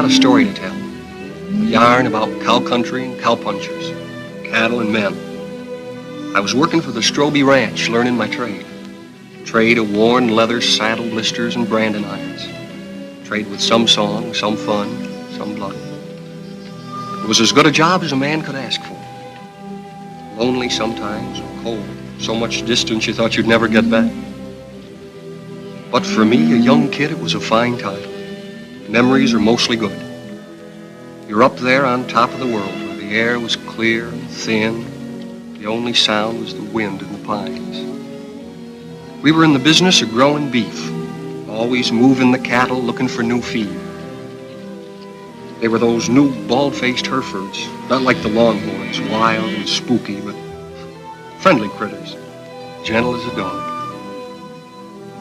got a story to tell. A yarn about cow country and cowpunchers, cattle and men. I was working for the Stroby Ranch, learning my trade. Trade of worn leather saddle blisters and branding irons. Trade with some song, some fun, some blood. It was as good a job as a man could ask for. Lonely sometimes, cold. So much distance you thought you'd never get back. But for me, a young kid, it was a fine time. Memories are mostly good. You're up there on top of the world where the air was clear and thin. The only sound was the wind in the pines. We were in the business of growing beef, always moving the cattle, looking for new feed. They were those new bald-faced Herefords, not like the Longhorns, wild and spooky, but friendly critters, gentle as a dog.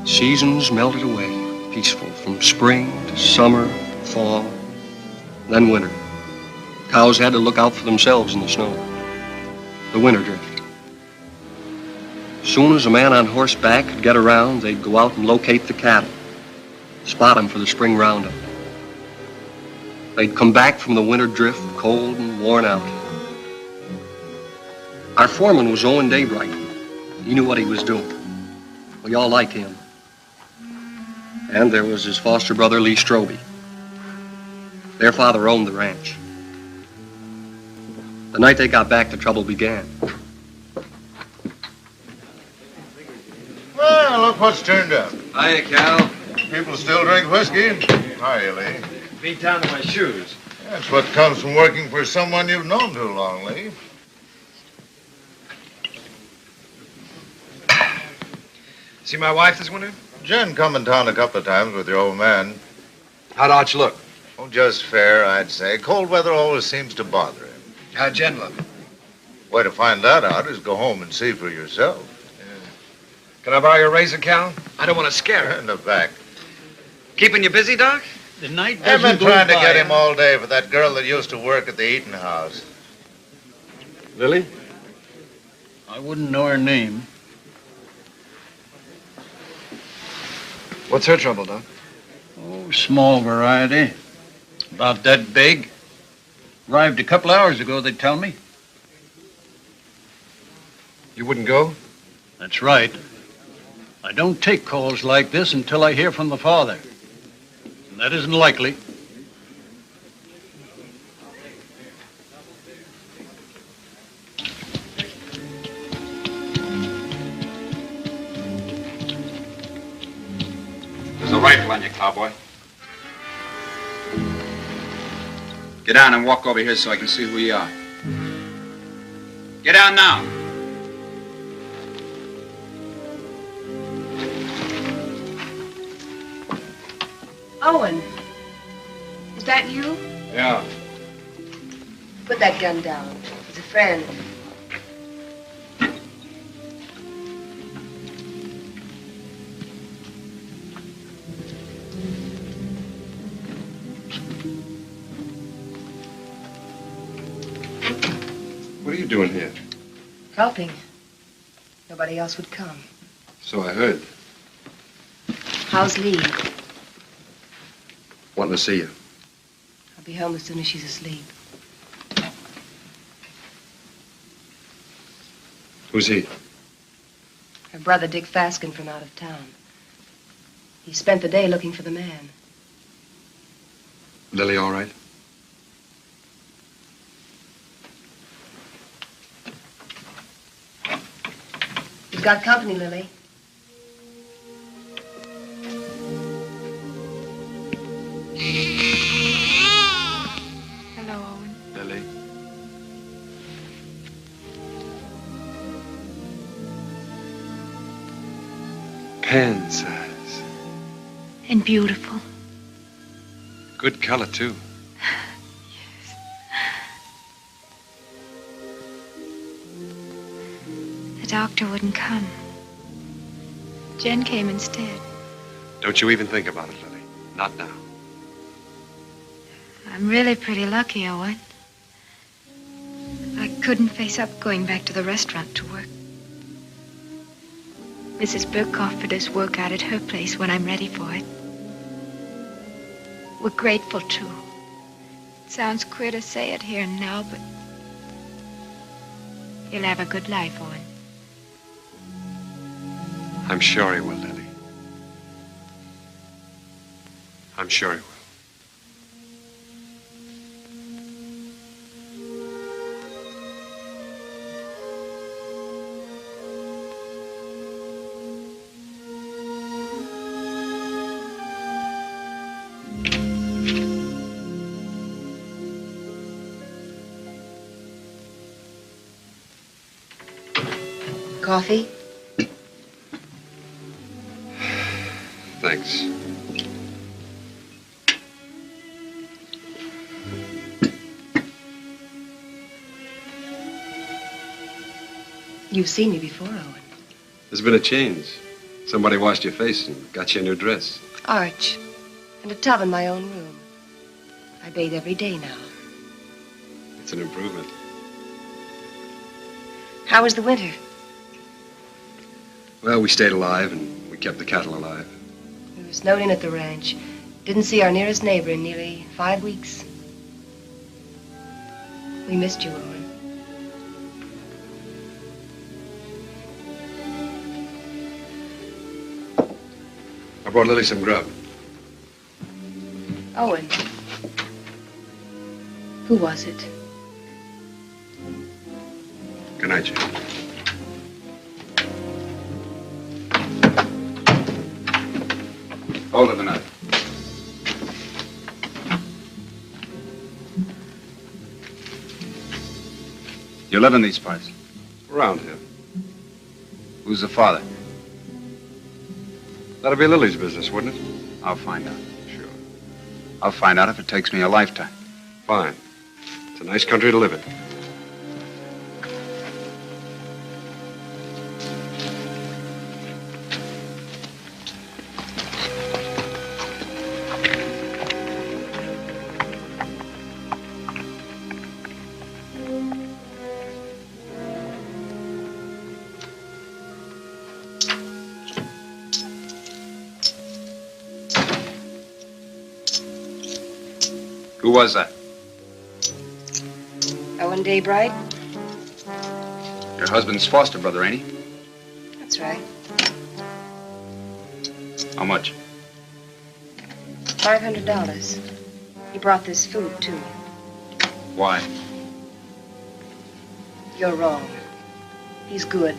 Seasons melted away, peaceful, from spring to summer, fall, then winter. Cows had to look out for themselves in the snow. The winter drift. As soon as a man on horseback could get around, they'd go out and locate the cattle, spot them for the spring roundup. They'd come back from the winter drift, cold and worn out. Our foreman was Owen Daybright. He knew what he was doing. We all liked him. And there was his foster brother, Lee Stroby. Their father owned the ranch. The night they got back, the trouble began. Well, look what's turned up. Hiya, Cal. People still drink whiskey. Hiya, Lee. Beat down to my shoes. That's what comes from working for someone you've known too long, Lee. See my wife this winter? Jen come in town a couple of times with your old man. How'd Arch look? Oh, just fair, I'd say. Cold weather always seems to bother him. How'd Jen look? Way to find that out is go home and see for yourself. Can I borrow your razor, Cal? I don't want to scare her. In the back. Keeping you busy, Doc? The night I've doesn't been go trying to by, get him all day for that girl that used to work at the eating house. Lily? I wouldn't know her name. What's her trouble, Doc? Oh, small variety. About that big. Arrived a couple hours ago, they tell me. You wouldn't go? That's right. I don't take calls like this until I hear from the father. And that isn't likely. There's a rifle on you, cowboy. Get down and walk over here so I can see who you are. Get down now. Owen, is that you? Yeah. Put that gun down. It's a friend. What are you doing here? Helping. Nobody else would come. So I heard. How's Lee? Wanting to see you. I'll be home as soon as she's asleep. Who's he? Her brother, Dick Faskin, from out of town. He spent the day looking for the man. Lily all right? You've got company, Lily. Hello, Owen. Lily. Pen size. And beautiful. Good color, too. The doctor wouldn't come. Jen came instead. Don't you even think about it, Lily. Not now. I'm really pretty lucky, Owen. I couldn't face up going back to the restaurant to work. Mrs. Burke offered us work out at her place when I'm ready for it. We're grateful, too. Sounds queer to say it here and now, but you'll have a good life, Owen. I'm sure he will, Lily. I'm sure he will. Coffee? Thanks. You've seen me before, Owen. There's been a change. Somebody washed your face and got you a new dress. Arch. And a tub in my own room. I bathe every day now. It's an improvement. How was the winter? Well, we stayed alive and we kept the cattle alive. We were snowed in at the ranch. Didn't see our nearest neighbor in nearly 5 weeks. We missed you, Owen. I brought Lily some grub. Owen. Who was it? Good night, Jane. Hold it a minute. You live in these parts? Around here. Who's the father? That'll be Lily's business, wouldn't it? I'll find out. Sure. I'll find out if it takes me a lifetime. Fine. It's a nice country to live in. Who was that? Owen Daybright? Your husband's foster brother, ain't he? That's right. How much? $500. He brought this food, too. Why? You're wrong. He's good.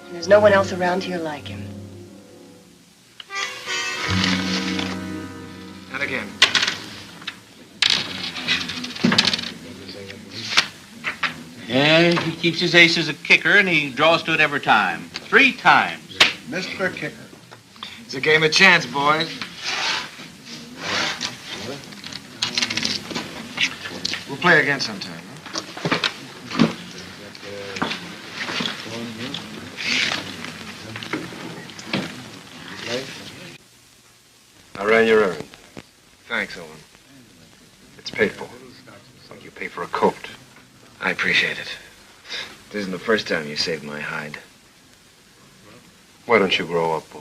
And there's no one else around here like him. And again. Yeah, he keeps his ace as a kicker, and he draws to it every time. 3 times. Mr. Kicker. It's a game of chance, boys. We'll play again sometime, huh? I ran your errand. Thanks, Owen. It's paid for. Like you pay for a coat. I appreciate it. This isn't the first time you saved my hide. Why don't you grow up, boy?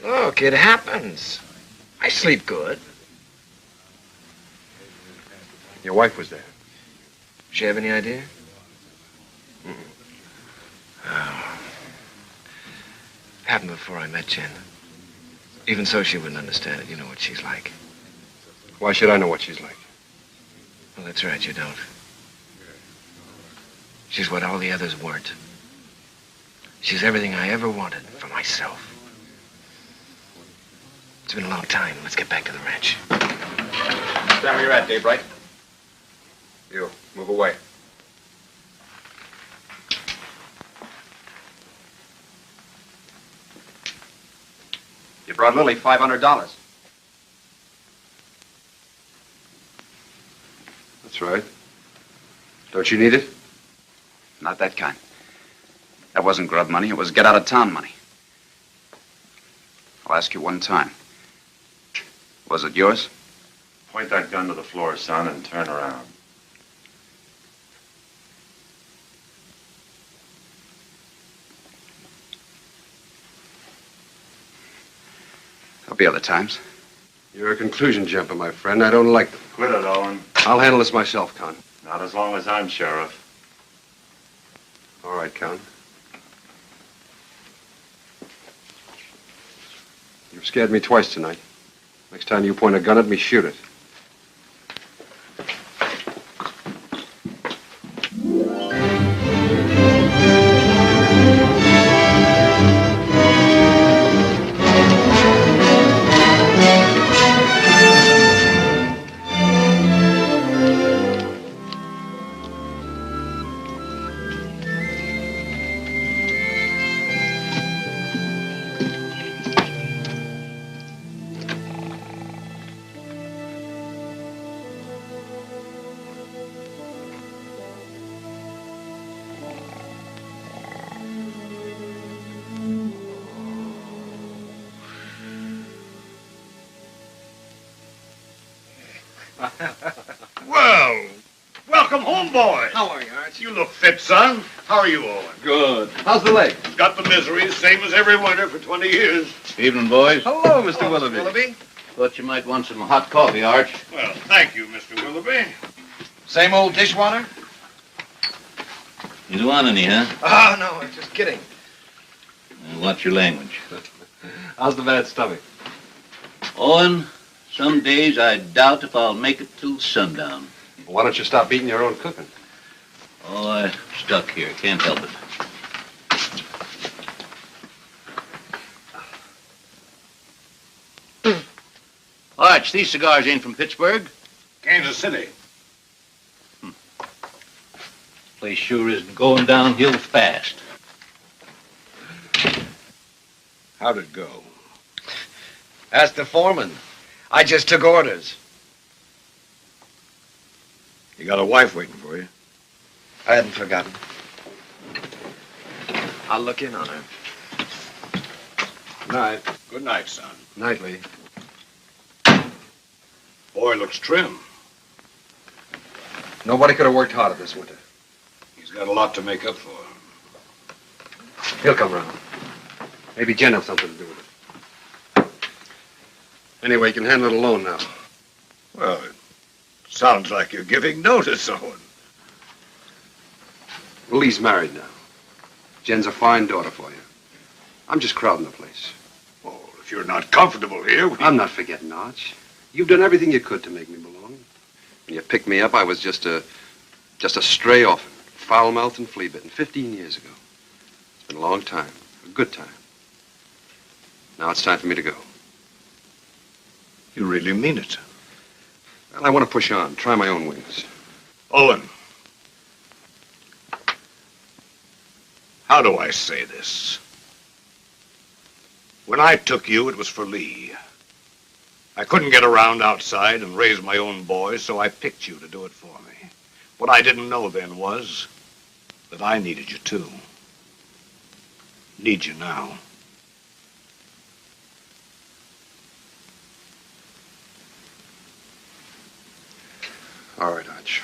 Look, it happens. I sleep good. Your wife was there. She have any idea? Mm-mm. Oh. Happened before I met Jen. Even so, she wouldn't understand it. You know what she's like. Why should I know what she's like? Well, that's right, you don't. She's what all the others weren't. She's everything I ever wanted for myself. It's been a long time. Let's get back to the ranch. Stand where you're at, Daybright. You, move away. You brought Lily $500. That's right. Don't you need it? Not that kind. That wasn't grub money. It was get-out-of-town money. I'll ask you one time. Was it yours? Point that gun to the floor, son, and turn around. There'll be other times. You're a conclusion jumper, my friend. I don't like them. Quit it, Owen. I'll handle this myself, Con. Not as long as I'm sheriff. All right, Con. You've scared me twice tonight. Next time you point a gun at me, shoot it. Well, welcome home, boy. How are you, Arch? You look fit, son. How are you, Owen? Good. How's the leg? Got the misery, same as every winter for 20 years. Evening, boys. Hello, Mr. Willoughby. Thought you might want some hot coffee, Arch. Well, thank you, Mr. Willoughby. Same old dishwater? You don't want any, huh? Oh, no, I'm just kidding. Watch your language. How's the bad stomach? Owen, some days I doubt if I'll make it till sundown. Well, why don't you stop eating your own cooking? Oh, I'm stuck here. Can't help it. Arch, these cigars ain't from Pittsburgh. Kansas City. Place sure isn't going downhill fast. How'd it go? Ask the foreman. I just took orders. You got a wife waiting for you. I hadn't forgotten. I'll look in on her. Night. Good night, son. Nightly. Boy looks trim. Nobody could have worked harder this winter. He's got a lot to make up for. He'll come round. Maybe Jen has something to do with it. Anyway, you can handle it alone now. Well, it sounds like you're giving notice, Owen. Lee's married now. Jen's a fine daughter for you. I'm just crowding the place. Oh, if you're not comfortable here, I'm not forgetting, Arch. You've done everything you could to make me belong. When you picked me up, I was just a stray orphan, foul-mouthed and flea-bitten, 15 years ago. It's been a long time, a good time. Now it's time for me to go. You really mean it. Well, I want to push on, try my own wings. Owen. How do I say this? When I took you, it was for Lee. I couldn't get around outside and raise my own boys, so I picked you to do it for me. What I didn't know then was that I needed you too. Need you now. All right, Arch.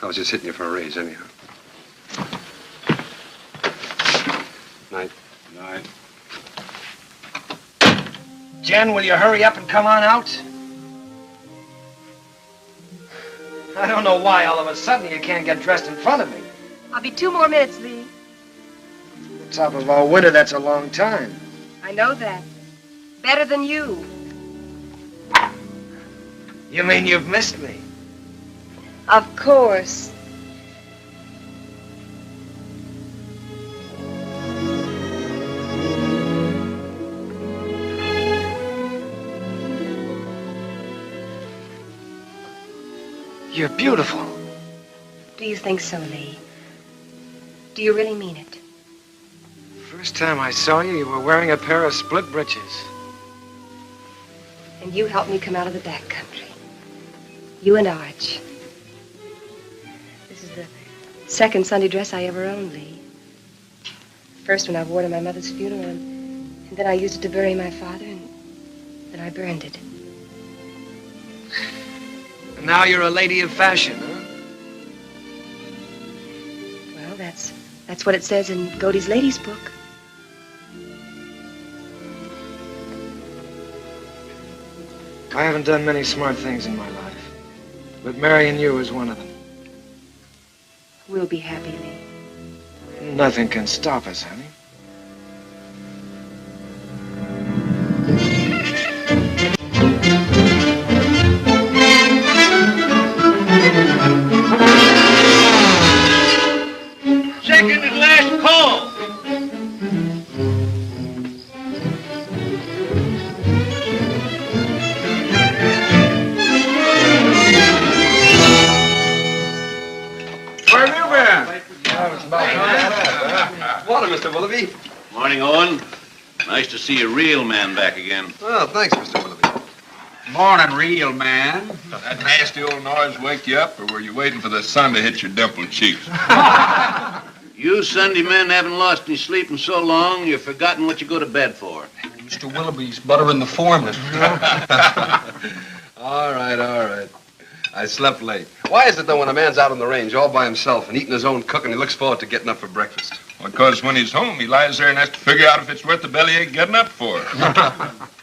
I was just hitting you for a raise, anyhow. Night. Night. Jen, will you hurry up and come on out? I don't know why all of a sudden you can't get dressed in front of me. I'll be 2 more minutes, Lee. The top of all winter, that's a long time. I know that. Better than you. You mean you've missed me? Of course. You're beautiful. Do you think so, Lee? Do you really mean it? First time I saw you, you were wearing a pair of split breeches. And you helped me come out of the back country. You and Arch. This is the second Sunday dress I ever owned, Lee. First one I wore to my mother's funeral, and then I used it to bury my father, and then I burned it. And now you're a lady of fashion, huh? Well, that's what it says in Godey's Ladies' Book. I haven't done many smart things in my life, but marrying you is one of them. We'll be happy, Lee. Nothing can stop us, honey. Second and last call. Where have you been? Water, Mr. Willoughby. Morning, Owen. Nice to see a real man back again. Well, thanks, Mr. Willoughby. Morning, real man. That nasty old noise wake you up, or were you waiting for the sun to hit your dimpled cheeks? You Sunday men haven't lost any sleep in so long, you've forgotten what you go to bed for. Mr. Willoughby's buttering the foreman. All right. I slept late. Why is it, though, when a man's out on the range all by himself and eating his own cooking, he looks forward to getting up for breakfast? Because when he's home, he lies there and has to figure out if it's worth the bellyache getting up for.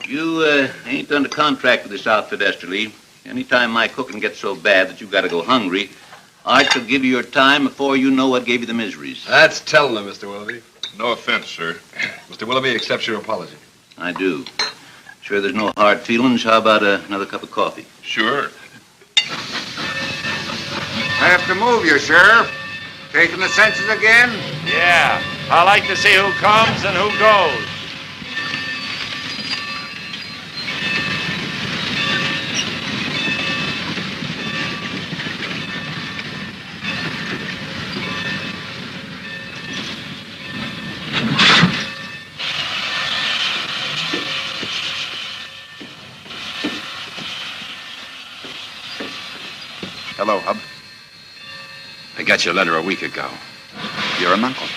You ain't done a contract with this outfit, Esther Lee. Anytime my cooking gets so bad that you gotta go hungry, Arch will give you your time before you know what gave you the miseries. That's telling him, Mr. Willoughby. No offense, sir. Mr. Willoughby accepts your apology. I do. Sure there's no hard feelings. How about another cup of coffee? Sure. I have to move you, Sheriff. Taking the census again? Yeah, I like to see who comes and who goes. Hello, Hub. I got your letter a week ago. You're an uncle.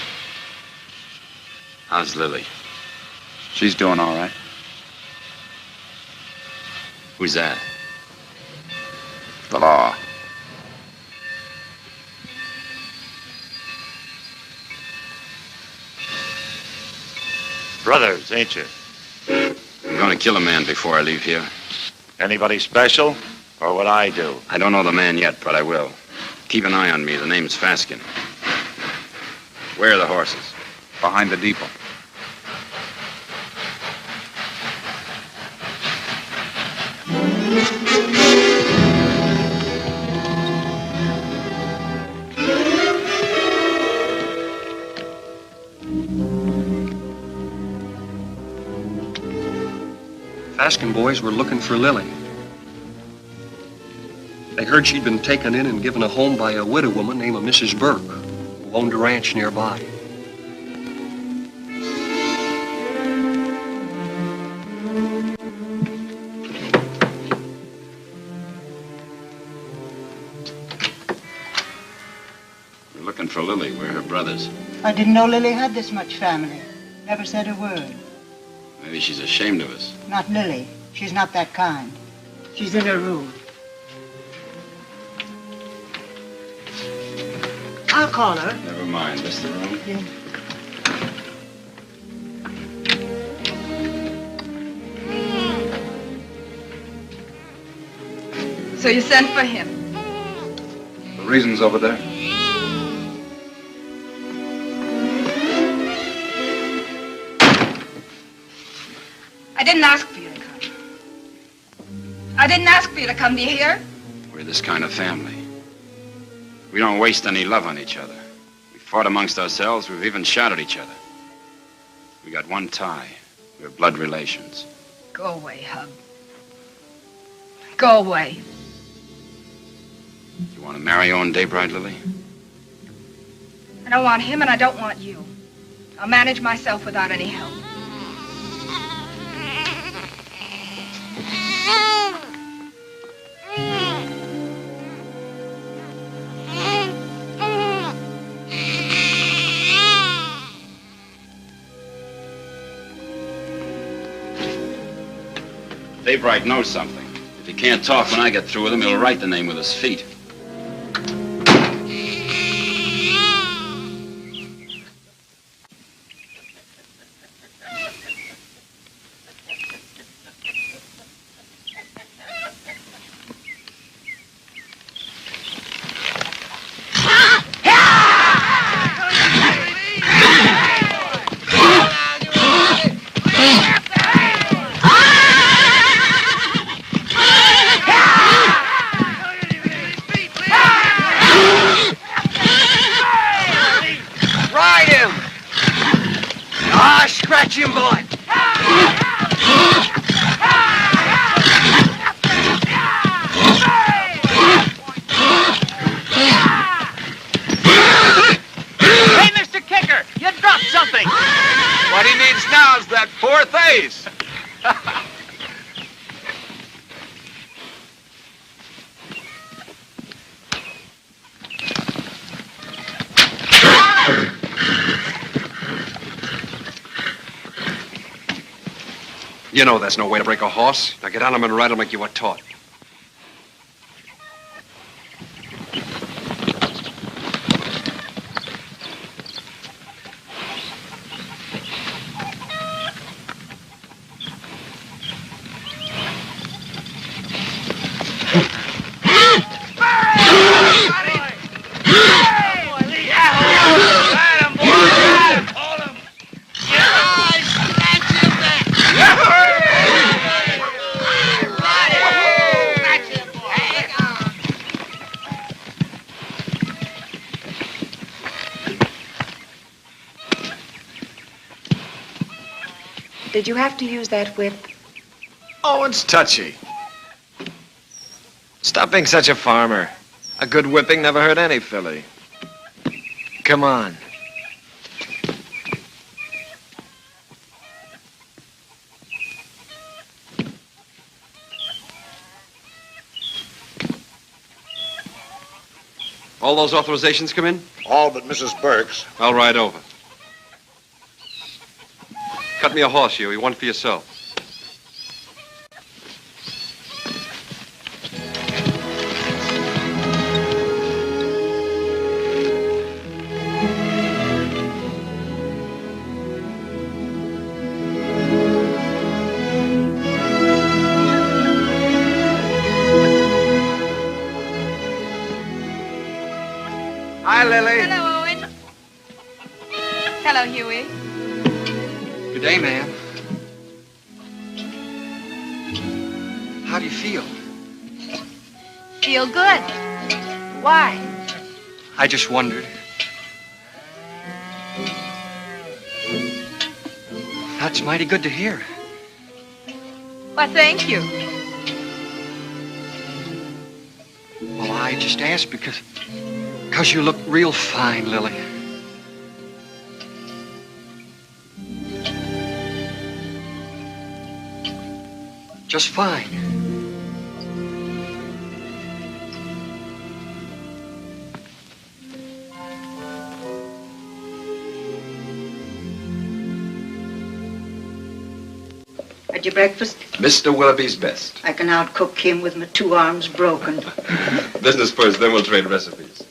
How's Lily? She's doing all right. Who's that? The law. Brothers, ain't you? I'm going to kill a man before I leave here. Anybody special? Or what I do? I don't know the man yet, but I will. Keep an eye on me. The name's Faskin. Where are the horses? Behind the depot. Faskin boys were looking for Lily. They heard she'd been taken in and given a home by a widow woman named Mrs. Burke, who owned a ranch nearby. We're looking for Lily. We're her brothers. I didn't know Lily had this much family. Never said a word. Maybe she's ashamed of us. Not Lily. She's not that kind. She's in her room. I'll call her. Never mind. That's the room. Yeah. So you sent for him? The reason's over there. I didn't ask for you to come. I didn't ask for you to come. Do you hear? We're this kind of family. We don't waste any love on each other. We fought amongst ourselves. We've even shot at each other. We got one tie. We're blood relations. Go away, Hub. Go away. You want to marry Owen Daybright, Lily? I don't want him and I don't want you. I'll manage myself without any help. Daybright knows something. If he can't talk when I get through with him, he'll write the name with his feet. Catch him, boy! Hey, Mr. Kicker, you dropped something. What he needs now is that fourth ace. You know that's no way to break a horse. Now get on him and ride him like you were taught. Did you have to use that whip? Oh, it's touchy. Stop being such a farmer. A good whipping never hurt any filly. Come on. All those authorizations come in? All but Mrs. Burke's. I'll ride over. Cut me a horse, Huey. One for yourself. Hi, Lily. Hello, Owen. Hello, Huey. Good day, ma'am. How do you feel? Feel good. Why? I just wondered. That's mighty good to hear. Why, thank you. Well, I just asked because you look real fine, Lily. Just fine. Had your breakfast? Mr. Willoughby's best. I can outcook him with my 2 arms broken. Business first, then we'll trade recipes.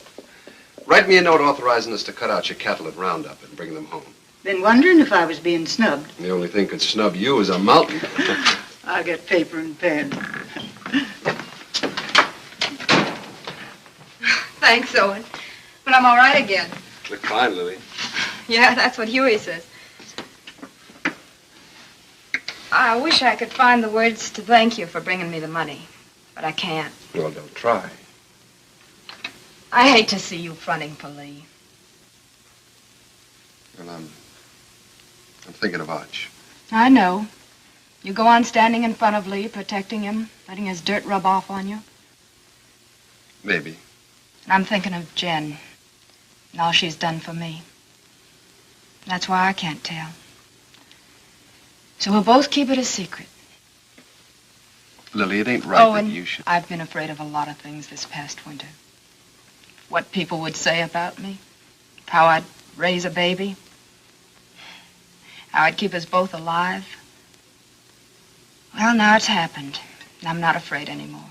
Write me a note authorizing us to cut out your cattle at Roundup and bring them home. Been wondering if I was being snubbed. The only thing could snub you is a mountain. I'll get paper and pen. Thanks, Owen. But I'm all right again. Look fine, Lily. Yeah, that's what Huey says. I wish I could find the words to thank you for bringing me the money, but I can't. Well, don't try. I hate to see you fronting for Lee. Well, I'm thinking of Arch. I know. You go on standing in front of Lee, protecting him, letting his dirt rub off on you. Maybe. And I'm thinking of Jen and all she's done for me. That's why I can't tell. So we'll both keep it a secret. Lily, it ain't right Owen, that you should... I've been afraid of a lot of things this past winter. What people would say about me. How I'd raise a baby. How I'd keep us both alive. Well, now it's happened. And I'm not afraid anymore.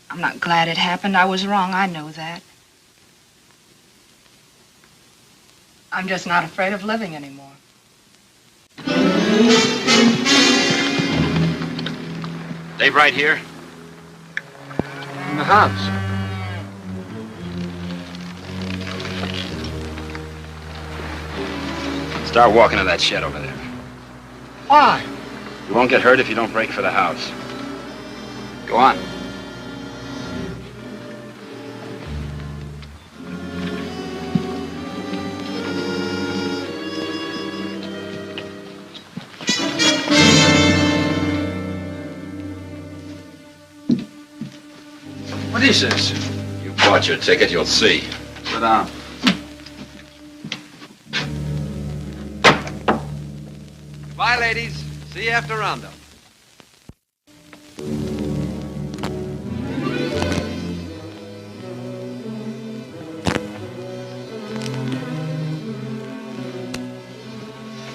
I'm not glad it happened. I was wrong. I know that. I'm just not afraid of living anymore. Dave right here? In the house. Start walking to that shed over there. Why? You won't get hurt if you don't break for the house. Go on. Jesus. You bought your ticket, you'll see. Sit down. Bye, ladies. See you after roundup.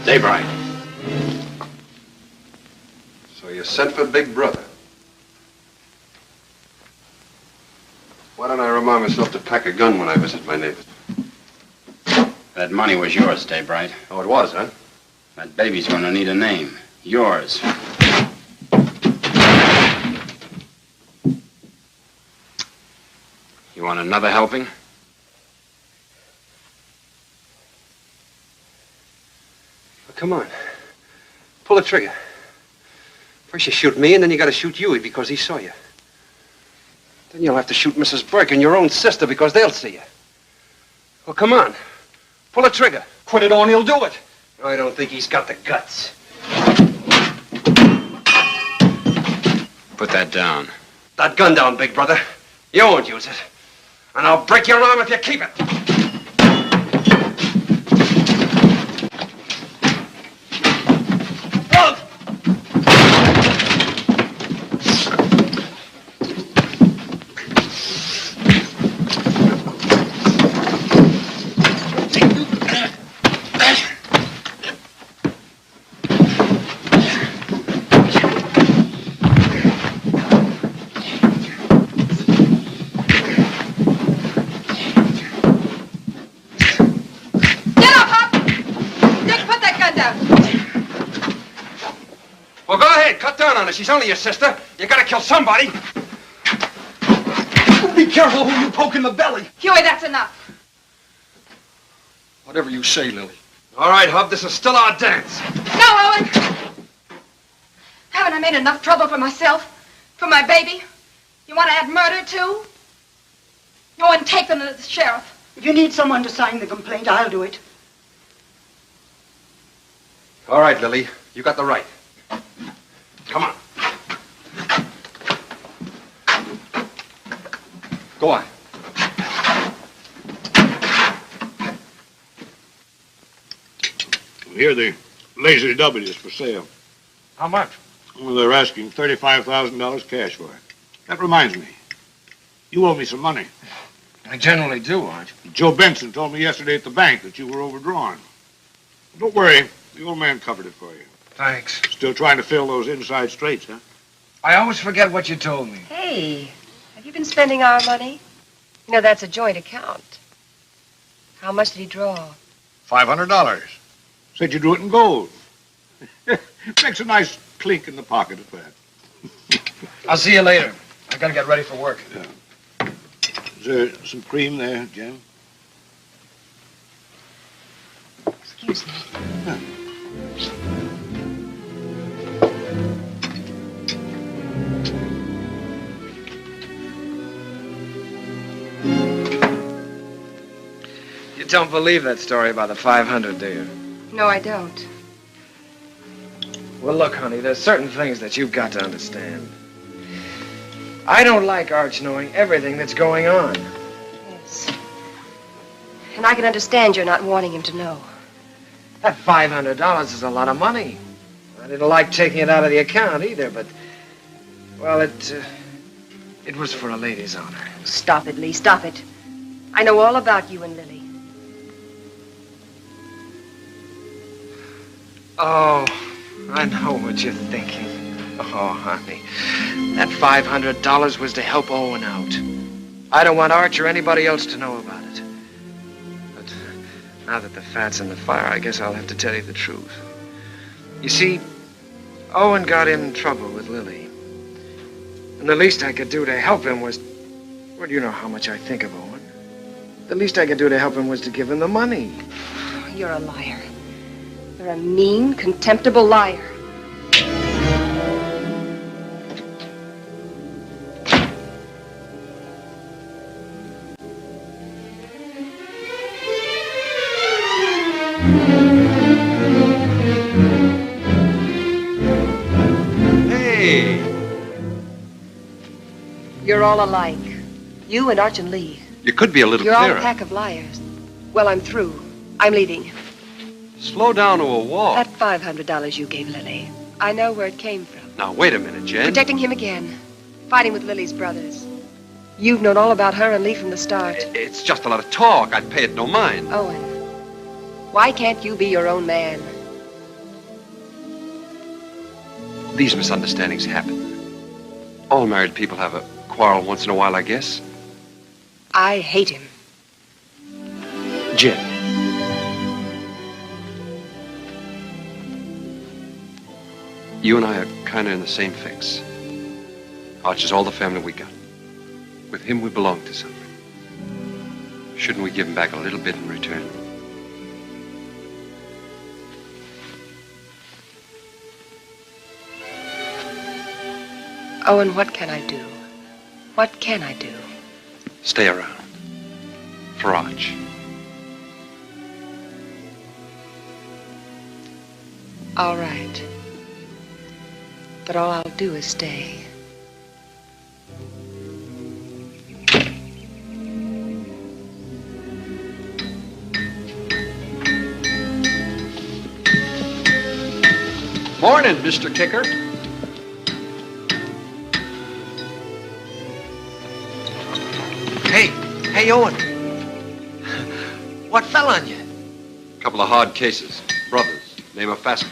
Daybright. So you sent for Big Brother. Why don't I remind myself to pack a gun when I visit my neighbors? That money was yours, Daybright. Oh, it was, huh? That baby's gonna need a name. Yours. You want another helping? Well, come on. Pull the trigger. First you shoot me, and then you gotta shoot Huey because he saw you. Then you'll have to shoot Mrs. Burke and your own sister because they'll see you. Well, come on. Pull the trigger. Put it on, he'll do it. I don't think he's got the guts. Put that down. That gun down, Big Brother. You won't use it. And I'll break your arm if you keep it. Well, go ahead. Cut down on her. She's only your sister. You gotta kill somebody. Be careful who you poke in the belly. Huey, that's enough. Whatever you say, Lily. All right, Hub. This is still our dance. No, Owen. Haven't I made enough trouble for myself? For my baby? You want to add murder, too? Owen, take them to the sheriff. If you need someone to sign the complaint, I'll do it. All right, Lily. You got the right. Come on. Go on. Here, the Lazy W is for sale. How much? Well, they're asking $35,000 cash for it. That reminds me. You owe me some money. I generally do, Arch. Joe Benson told me yesterday at the bank that you were overdrawn. Don't worry. The old man covered it for you. Thanks. Still trying to fill those inside straights, huh? I always forget what you told me. Hey, have you been spending our money? You know, that's a joint account. How much did he draw? $500. Said you drew it in gold. Makes a nice clink in the pocket at that. I'll see you later. I gotta get ready for work. Yeah. Is there some cream there, Jen? Excuse me. Huh. You don't believe that story about the 500, do you? No, I don't. Well, look, honey, there's certain things that you've got to understand. I don't like Arch knowing everything that's going on. Yes. And I can understand you're not wanting him to know. That $500 is a lot of money. I didn't like taking it out of the account either, but, well, it was for a lady's honor. Stop it, Lee, stop it. I know all about you and Lily. Oh, I know what you're thinking. Oh, honey, that $500 was to help Owen out. I don't want Arch or anybody else to know about it. But now that the fat's in the fire, I guess I'll have to tell you the truth. You see, Owen got in trouble with Lily. And the least I could do to help him was, well, you know how much I think of Owen. The least I could do to help him was to give him the money. You're a liar. You're a mean, contemptible liar. Hey! You're all alike. You and Arch and Lee. You could be a little You're all clearer. a pack of liars. Well, I'm through. I'm leaving. Slow down to a walk. That $500 you gave Lily, I know where it came from. Now, wait a minute, Jen. Protecting him again. Fighting with Lily's brothers. You've known all about her and Lee from the start. It's just a lot of talk. I'd pay it no mind. Owen, why can't you be your own man? These misunderstandings happen. All married people have a quarrel once in a while, I guess. I hate him. Jen. You and I are kind of in the same fix. Arch is all the family we got. With him, we belong to something. Shouldn't we give him back a little bit in return? Owen, what can I do? What can I do? Stay around. For Arch. All right. But all I'll do is stay. Morning, Mr. Kicker. Hey, Owen. What fell on you? A couple of hard cases. Brothers. Name of Faskin.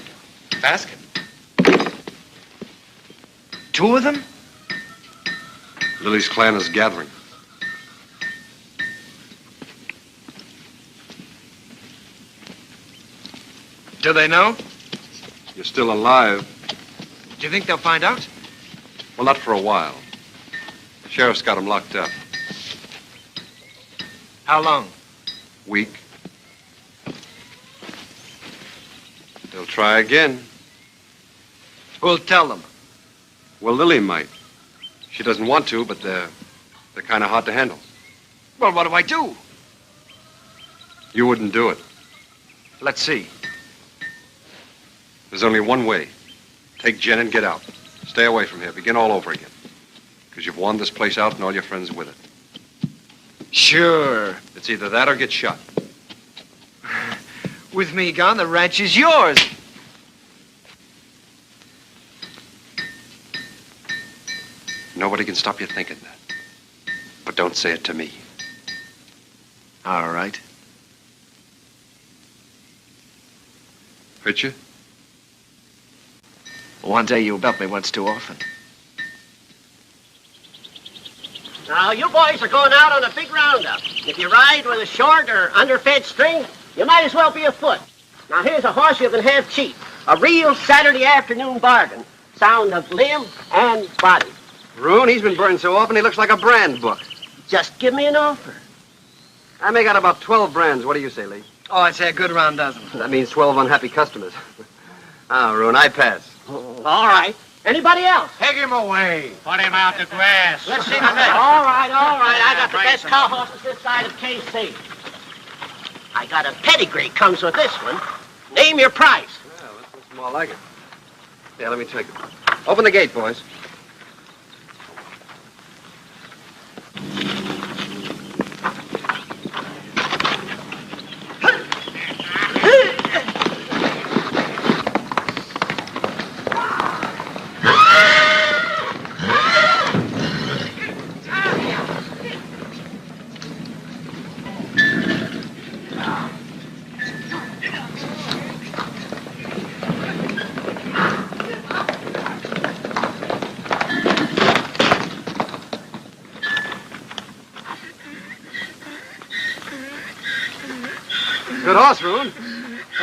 Faskin? Two of them? Lily's clan is gathering. Do they know? You're still alive. Do you think they'll find out? Well, not for a while. The sheriff's got him locked up. How long? Week. They'll try again. Who'll tell them? Well, Lily might. She doesn't want to, but they're kind of hard to handle. Well, what do I do? You wouldn't do it. Let's see. There's only one way. Take Jen and get out. Stay away from here. Begin all over again. Because you've worn this place out and all your friends with it. Sure. It's either that or get shot. With me gone, the ranch is yours. Nobody can stop you thinking that. But don't say it to me. All right. Hurt you? One day you helped me once too often. Now, you boys are going out on a big roundup. If you ride with a short or underfed string, you might as well be afoot. Now, here's a horse you can have cheap. A real Saturday afternoon bargain. Sound of limb and body. Rune, he's been burned so often he looks like a brand book. Just give me an offer. I may got about 12 brands. What do you say, Lee? Oh, I'd say a good round dozen. That means 12 unhappy customers. Rune, I pass. All right. Anybody else? Take him away. Put him out the grass. Let's see the next. All right. I got the best cow horses this side of KC. I got a pedigree comes with this one. Name your price. Yeah, that's more like it. Yeah, let me take it. Open the gate, boys. Good horse, Rune.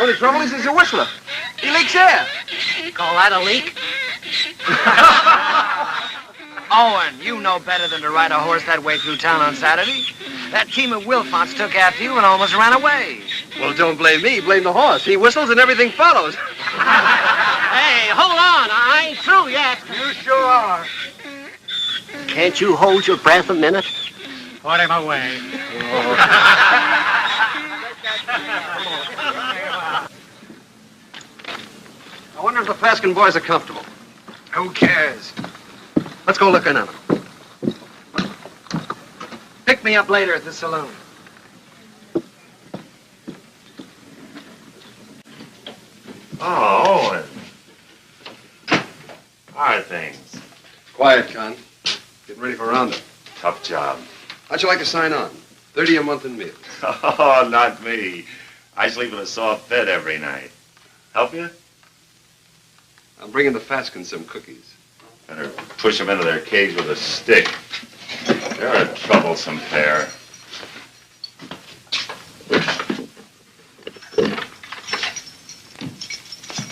Only trouble is he's a whistler. He leaks air. Call that a leak? Owen, you know better than to ride a horse that way through town on Saturday. That team of Wilfonts took after you and almost ran away. Well, don't blame me. Blame the horse. He whistles and everything follows. Hey, hold on. I ain't through yet. You sure are. Can't you hold your breath a minute? Put him away. I wonder if the Faskin boys are comfortable. Who cares? Let's go look in on them. me up later at the saloon. Oh, Owen. How are things? Quiet, Con. Getting ready for roundup. Tough job. How'd you like to sign on? 30 a month in meals. Oh, not me. I sleep in a soft bed every night. Help you? I'm bringing the Faskins some cookies. Better push them into their cage with a stick. They're a troublesome pair.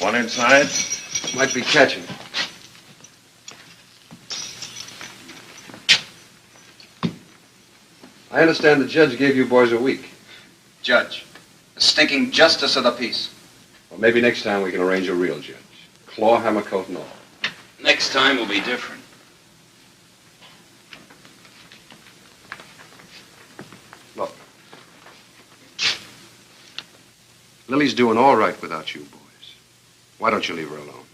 One inside? Might be catching. I understand the judge gave you boys a week. Judge, the stinking justice of the peace. Well, maybe next time we can arrange a real judge. Claw, hammer, coat, and all. Next time will be different. Look. Lily's doing all right without you boys. Why don't you leave her alone?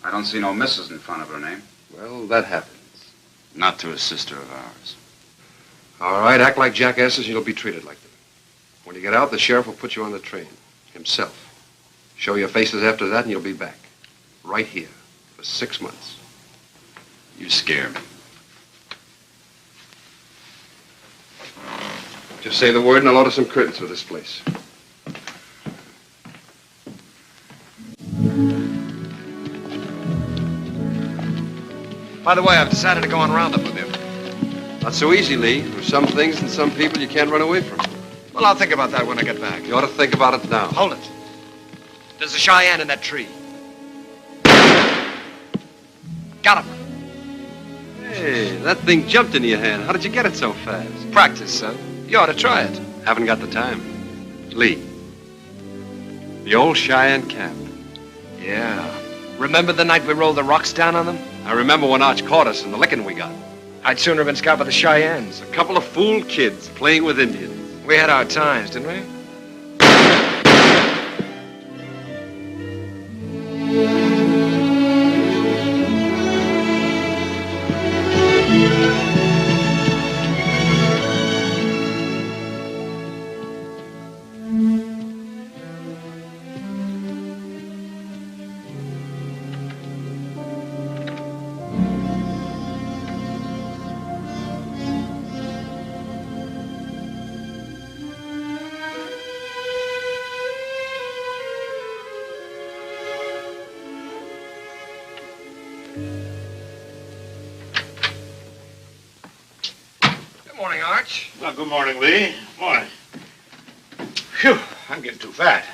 I don't see no missus in front of her name. Well, that happens. Not to a sister of ours. All right, act like jackasses and you'll be treated like them. When you get out, the sheriff will put you on the train. Himself. Show your faces after that and you'll be back. Right here. For 6 months. You scare me. Just say the word and I'll order some curtains for this place. By the way, I've decided to go on roundup with you. Not so easy, Lee. There's some things and some people you can't run away from. Well, I'll think about that when I get back. You ought to think about it now. Hold it. There's a Cheyenne in that tree. Got him. Hey, that thing jumped into your hand. How did you get it so fast? Practice, son. You ought to try it. Haven't got the time. Lee. The old Cheyenne camp. Yeah. Remember the night we rolled the rocks down on them? I remember when Arch caught us and the licking we got. I'd sooner have been scalped by the Cheyennes. A couple of fool kids playing with Indians. We had our times, didn't we? Well, good morning, Lee. Morning. Phew, I'm getting too fat.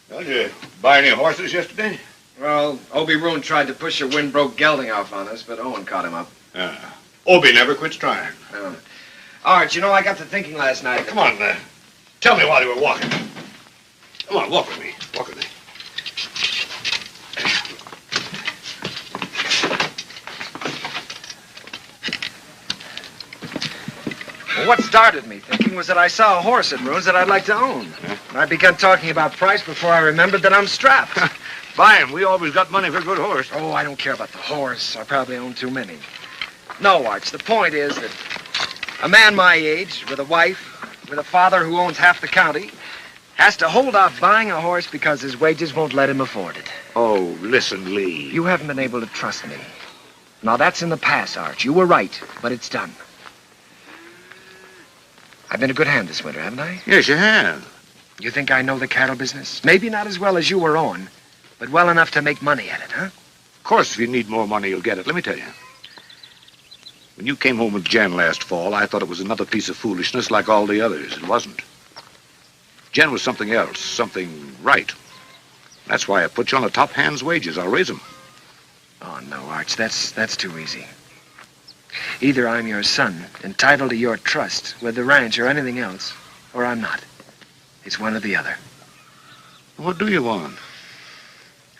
Well, did you buy any horses yesterday? Well, Obie Roon tried to push a wind-broke gelding off on us, but Owen caught him up. Obie never quits trying. Arch, you know, I got to thinking last night. Come on, tell me while you were walking. Come on, walk with me. Walk with me. Well, what started me thinking was that I saw a horse at Roon's that I'd like to own. And I began talking about price before I remembered that I'm strapped. Buy him. We always got money for a good horse. Oh, I don't care about the horse. I probably own too many. No, Arch, the point is that a man my age, with a wife, with a father who owns half the county, has to hold off buying a horse because his wages won't let him afford it. Oh, listen, Lee. You haven't been able to trust me. Now, that's in the past, Arch. You were right, but it's done. I've been a good hand this winter, haven't I? Yes, you have. You think I know the cattle business? Maybe not as well as you or Owen, but well enough to make money at it, huh? Of course, if you need more money, you'll get it. Let me tell you. When you came home with Jen last fall, I thought it was another piece of foolishness like all the others. It wasn't. Jen was something else, something right. That's why I put you on the top hand's wages. I'll raise them. Oh, no, Arch, that's too easy. Either I'm your son, entitled to your trust with the ranch or anything else, or I'm not. It's one or the other. What do you want?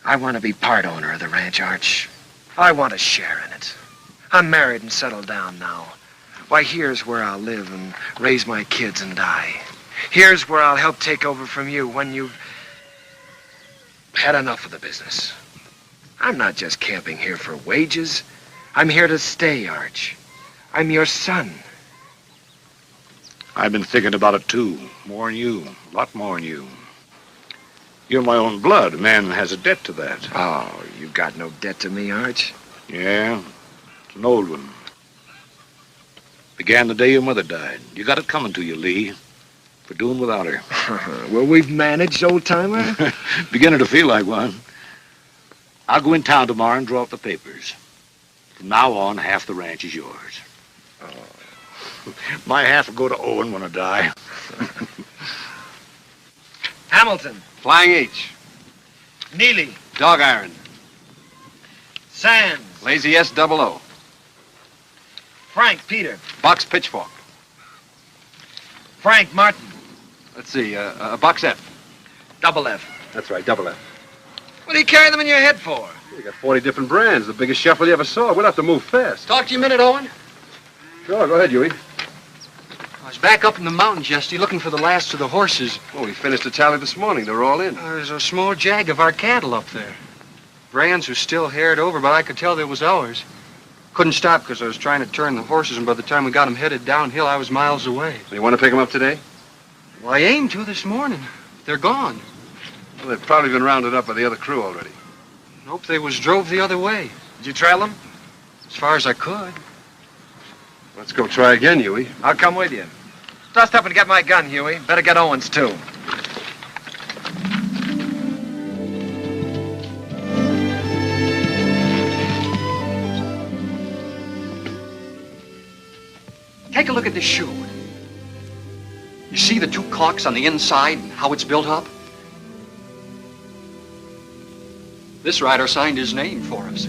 I want to be part owner of the ranch, Arch. I want a share in it. I'm married and settled down now. Why, here's where I'll live and raise my kids and die. Here's where I'll help take over from you when you've had enough of the business. I'm not just camping here for wages. I'm here to stay, Arch. I'm your son. I've been thinking about it, too. More than you. A lot more than you. You're my own blood. A man has a debt to that. Oh, you got no debt to me, Arch. Yeah, it's an old one. Began the day your mother died. You got it coming to you, Lee, for doing without her. Well, we've managed, old-timer. Beginning to feel like one. I'll go in town tomorrow and draw up the papers. From now on, half the ranch is yours. Oh. My half will go to Owen when I die. Hamilton. Flying H. Neely. Dog Iron. Sands. Lazy S00. Frank Peter. Box Pitchfork. Frank Martin. Let's see, Box F. Double F. That's right, double F. What do you carry them in your head for? We got 40 different brands, the biggest shuffle you ever saw. We'll have to move fast. Talk to you a minute, Owen? Sure, go ahead, Huey. I was back up in the mountains yesterday looking for the last of the horses. Well, we finished the tally this morning. They're all in. There's a small jag of our cattle up there. Brands was still haired over, but I could tell they was ours. Couldn't stop because I was trying to turn the horses, and by the time we got them headed downhill, I was miles away. You want to pick them up today? Well, I aimed to this morning. They're gone. Well, they've probably been rounded up by the other crew already. Nope, they was drove the other way. Did you trail them? As far as I could. Let's go try again, Huey. I'll come with you. Dust up and get my gun, Huey. Better get Owen's, too. Take a look at this shoe. You see the two clocks on the inside and how it's built up? This rider signed his name for us.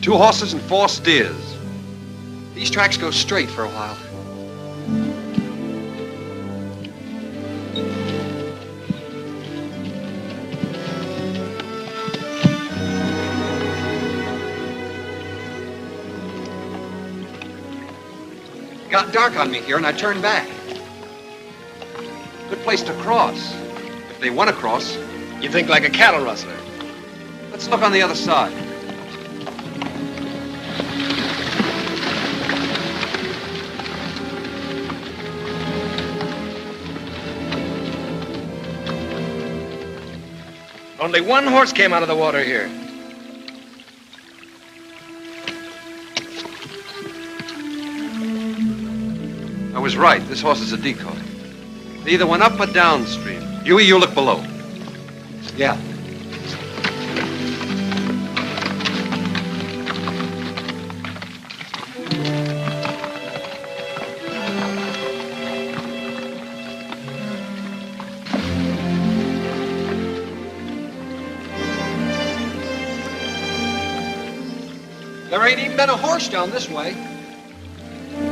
Two horses and 4 steers. These tracks go straight for a while. Got dark on me here, and I turned back. Good place to cross. If they want to cross. You think like a cattle rustler. Let's look on the other side. Only one horse came out of the water here. I was right. This horse is a decoy. They either went up or downstream. Huey, you look below. Yeah. There ain't even been a horse down this way.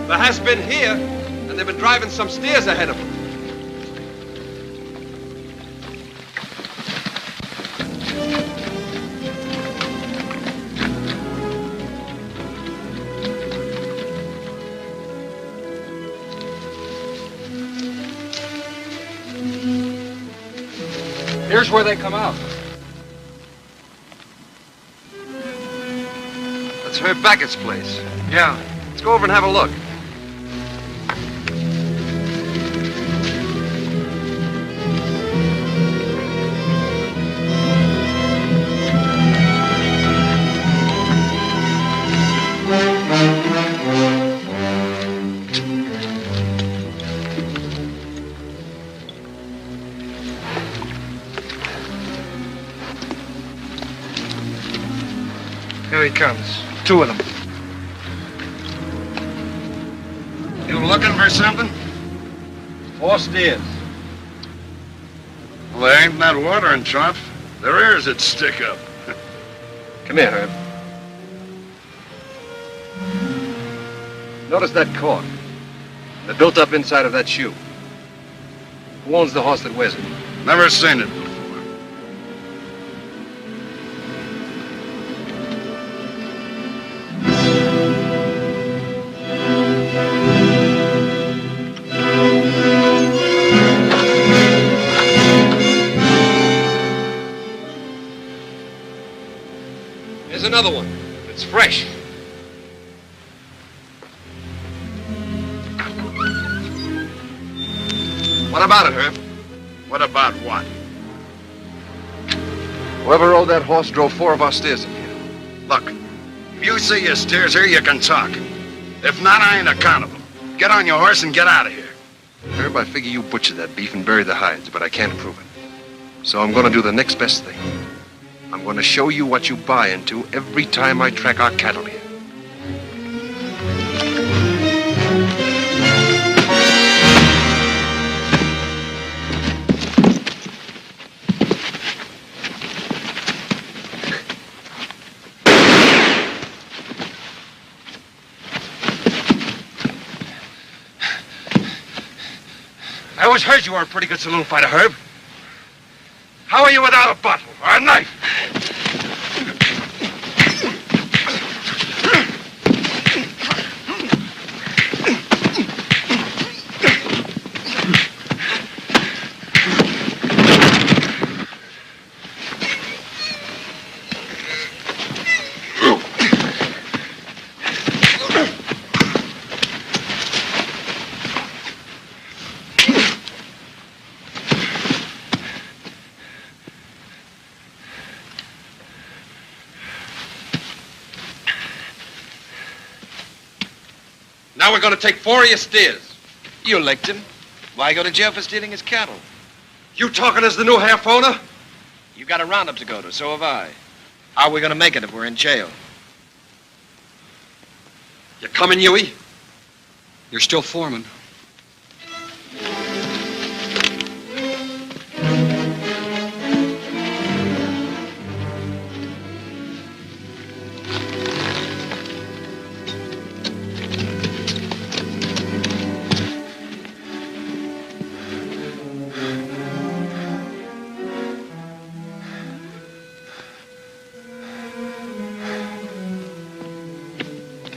There has been here, and they've been driving some steers ahead of them. Here's where they come out. That's Herb Beckett's place. Yeah. Let's go over and have a look. Here he comes. 2 of them. You looking for something? 4 steers. Well, there ain't that watering trough. Their ears would stick up. Come here, Herb. Notice that cork. They're built up inside of that shoe. Who owns the horse that wears it? Never seen it before. fresh. What about it, Herb? What about what? Whoever rode that horse drove 4 of our steers in here. Look, if you see your steers here, you can talk. If not, I ain't accountable. Get on your horse and get out of here. Herb, I figure you butchered that beef and buried the hides, but I can't prove it. So I'm going to do the next best thing. I'm going to show you what you buy into every time I track our cattle here. I always heard you were a pretty good saloon fighter, Herb. How are you without a bottle or a knife? Now we're going to take 4 of your steers. You licked him. Why go to jail for stealing his cattle? You talking as the new half owner? You got a roundup to go to, so have I. How are we going to make it if we're in jail? You coming, Huey? You're still foreman.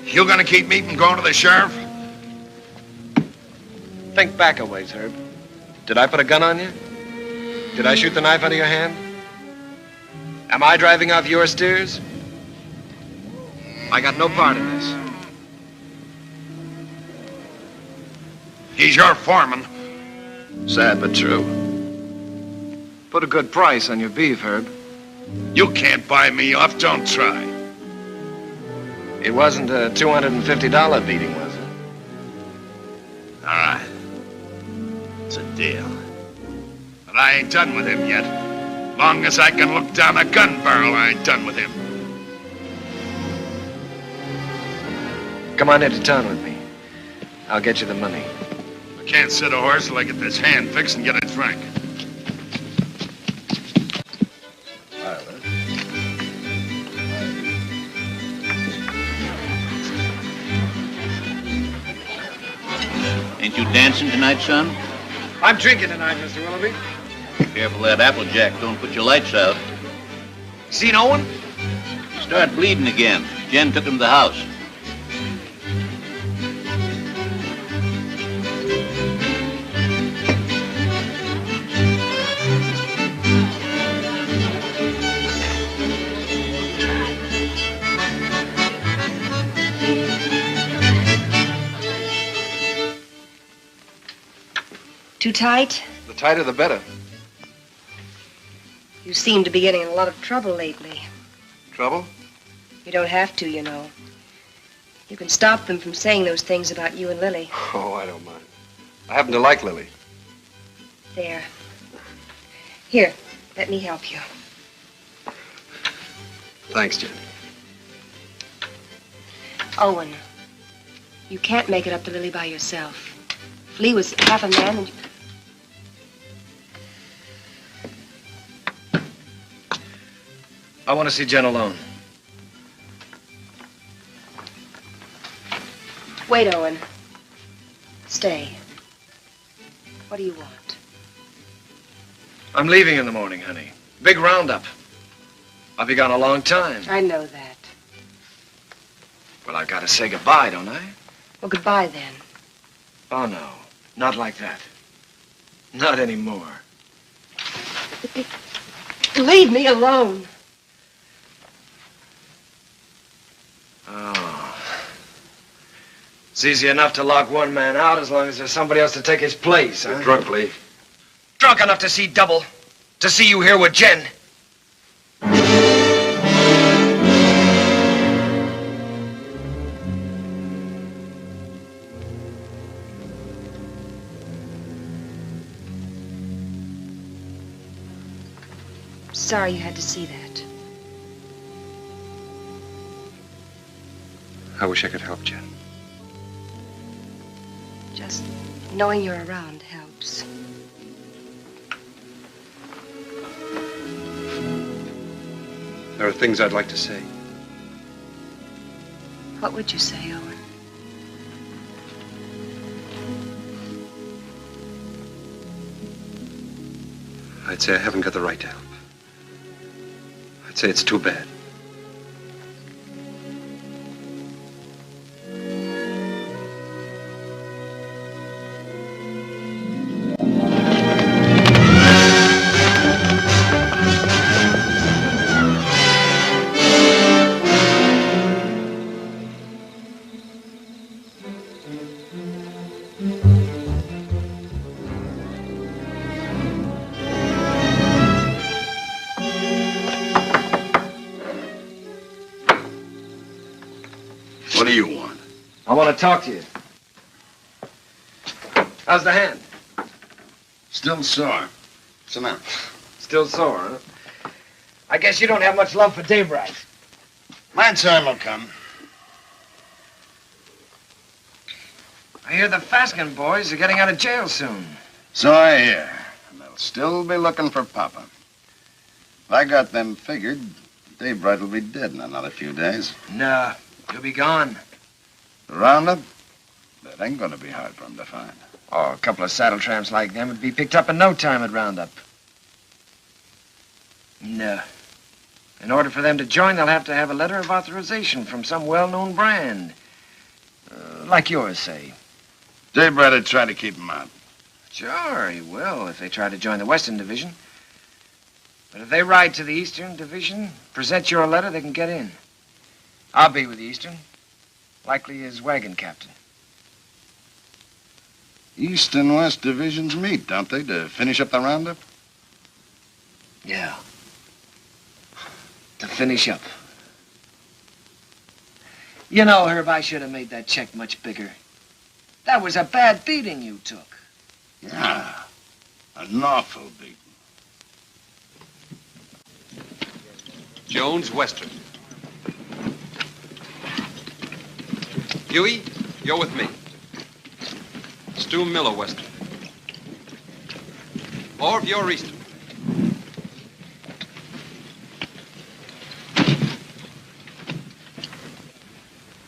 You gonna keep me from going to the sheriff? Think back a ways, Herb. Did I put a gun on you? Did I shoot the knife out of your hand? Am I driving off your steers? I got no part in this. He's your foreman. Sad but true. Put a good price on your beef, Herb. You can't buy me off, don't try. It wasn't a $250 beating, was it? All right. It's a deal. But I ain't done with him yet. Long as I can look down a gun barrel, I ain't done with him. Come on into town with me. I'll get you the money. I can't sit a horse till I get this hand fixed and get a drink. Ain't you dancing tonight, son? I'm drinking tonight, Mr. Willoughby. Careful that Applejack don't put your lights out. Seen Owen? Start bleeding again. Jen took him to the house. Too tight? The tighter, the better. You seem to be getting in a lot of trouble lately. Trouble? You don't have to, you know. You can stop them from saying those things about you and Lily. Oh, I don't mind. I happen to like Lily. There. Here, let me help you. Thanks, Jen. Owen, you can't make it up to Lily by yourself. If Lee was half a man and... I want to see Jen alone. Wait, Owen. Stay. What do you want? I'm leaving in the morning, honey. Big roundup. I'll be gone a long time. I know that. Well, I've got to say goodbye, don't I? Well, goodbye then. Oh, no. Not like that. Not anymore. Leave me alone. Oh. It's easy enough to lock one man out as long as there's somebody else to take his place, huh? You're drunk, Lee. Drunk enough to see double. To see you here with Jen. Sorry you had to see that. I wish I could help, Jen. Just knowing you're around helps. There are things I'd like to say. What would you say, Owen? I'd say I haven't got the right to help. I'd say it's too bad. What do you want? I want to talk to you. How's the hand? Still sore. Sit down. Still sore, huh? I guess you don't have much love for Daybright. My time will come. I hear the Faskin boys are getting out of jail soon. So I hear. And they'll still be looking for Papa. If I got them figured, Daybright will be dead in another few days. Nah, he'll be gone. The roundup? That ain't gonna be hard for him to find. Oh, a couple of saddle tramps like them would be picked up in no time at roundup. No. In order for them to join, they'll have to have a letter of authorization from some well-known brand. Like yours, say. Daybright would try to keep him out. Sure, he will if they try to join the Western Division. But if they ride to the Eastern Division, present your letter, they can get in. I'll be with the Eastern. Likely his wagon captain. East and West divisions meet, don't they, to finish up the roundup? Yeah. To finish up. You know, Herb, I should have made that check much bigger. That was a bad beating you took. Yeah. An awful beating. Jones, Western. Huey, you're with me. Stu Miller, Western. Orv, you're Eastern.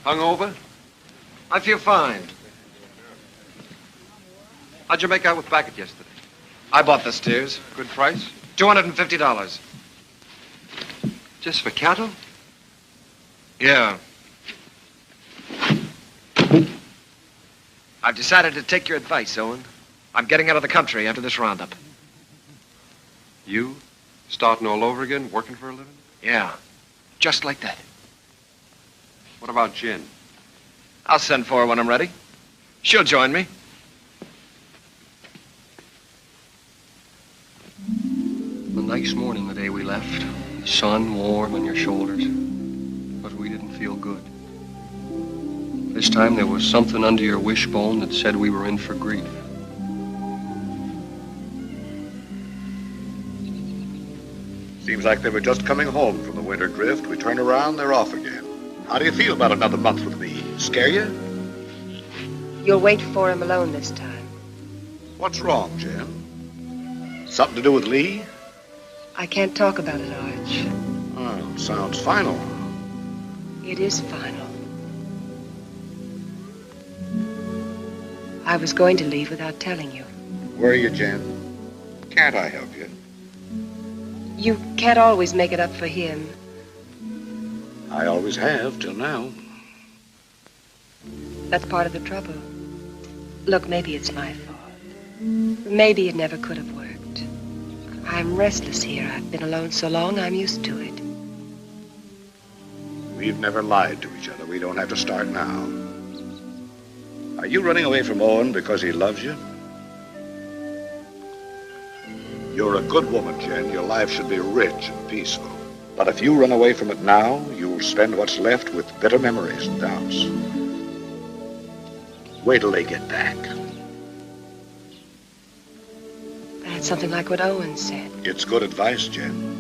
Hungover? I feel fine. How'd you make out with Backett yesterday? I bought the steers. Good price? $250. Just for cattle? Yeah. I've decided to take your advice, Owen. I'm getting out of the country after this roundup. You? Starting all over again, working for a living? Yeah. Just like that. What about Jen? I'll send for her when I'm ready. She'll join me. A nice morning the day we left. The sun warm on your shoulders. But we didn't feel good. This time there was something under your wishbone that said we were in for grief. Seems like they were just coming home from the winter drift. We turn around, they're off again. How do you feel about another month with me? Scare you? You'll wait for him alone this time. What's wrong, Jen? Something to do with Lee? I can't talk about it, Arch. Oh, sounds final. It is final. I was going to leave without telling you. Where are you, Jen? Can't I help you? You can't always make it up for him. I always have, till now. That's part of the trouble. Look, maybe it's my fault. Maybe it never could have worked. I'm restless here. I've been alone so long, I'm used to it. We've never lied to each other. We don't have to start now. Are you running away from Owen because he loves you? You're a good woman, Jen. Your life should be rich and peaceful. But if you run away from it now, you'll spend what's left with bitter memories and doubts. Wait till they get back. That's something like what Owen said. It's good advice, Jen.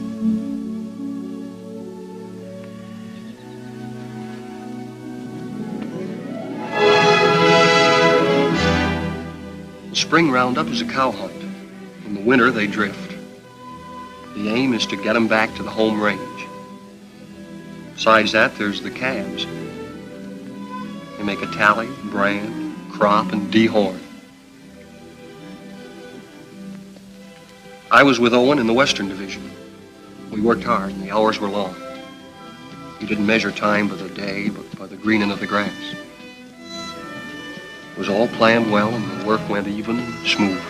The spring roundup is a cow hunt. In the winter, they drift. The aim is to get them back to the home range. Besides that, there's the calves. They make a tally, brand, crop, and dehorn. I was with Owen in the Western Division. We worked hard, and the hours were long. We didn't measure time by the day, but by the greening of the grass. It was all planned well, and the work went even and smooth.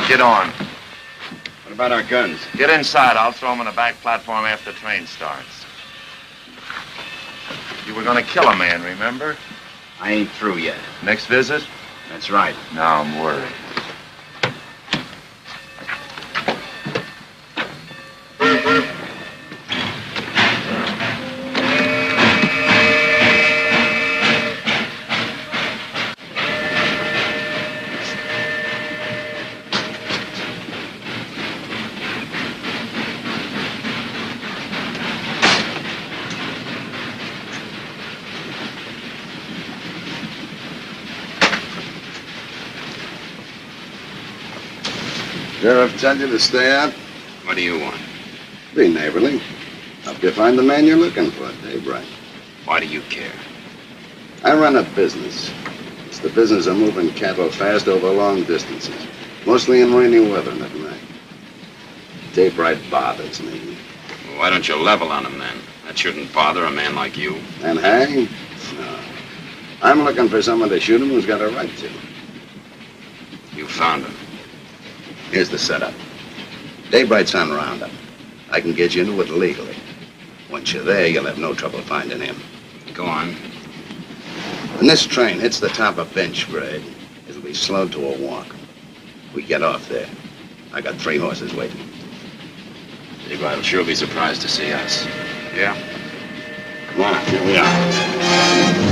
Get on. What about our guns? Get inside. I'll throw them on the back platform after the train starts. You were gonna kill a man, remember? I ain't through yet. Next visit? That's right. Now I'm worried. Sheriff tell you to stay out? What do you want? Be neighborly. Help you find the man you're looking for, Daybreak. Why do you care? I run a business. It's the business of moving cattle fast over long distances, mostly in rainy weather and at night. Daybreak bothers me. Well, why don't you level on him then? That shouldn't bother a man like you. And hang? No. I'm looking for someone to shoot him who's got a right to. You found him. Here's the setup. Daybreak's on roundup. I can get you into it legally. Once you're there, you'll have no trouble finding him. Go on. When this train hits the top of bench grade, it'll be slowed to a walk. We get off there. I got 3 horses waiting. Daybreak'll sure be surprised to see us. Yeah? Come on, here we are.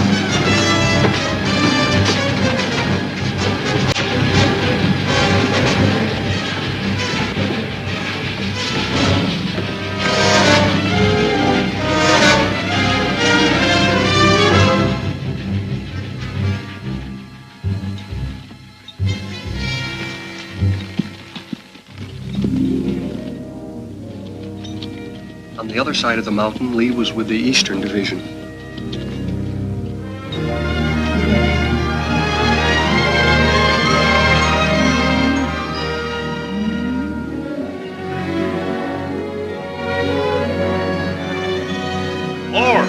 On the other side of the mountain, Lee was with the Eastern Division. Lord!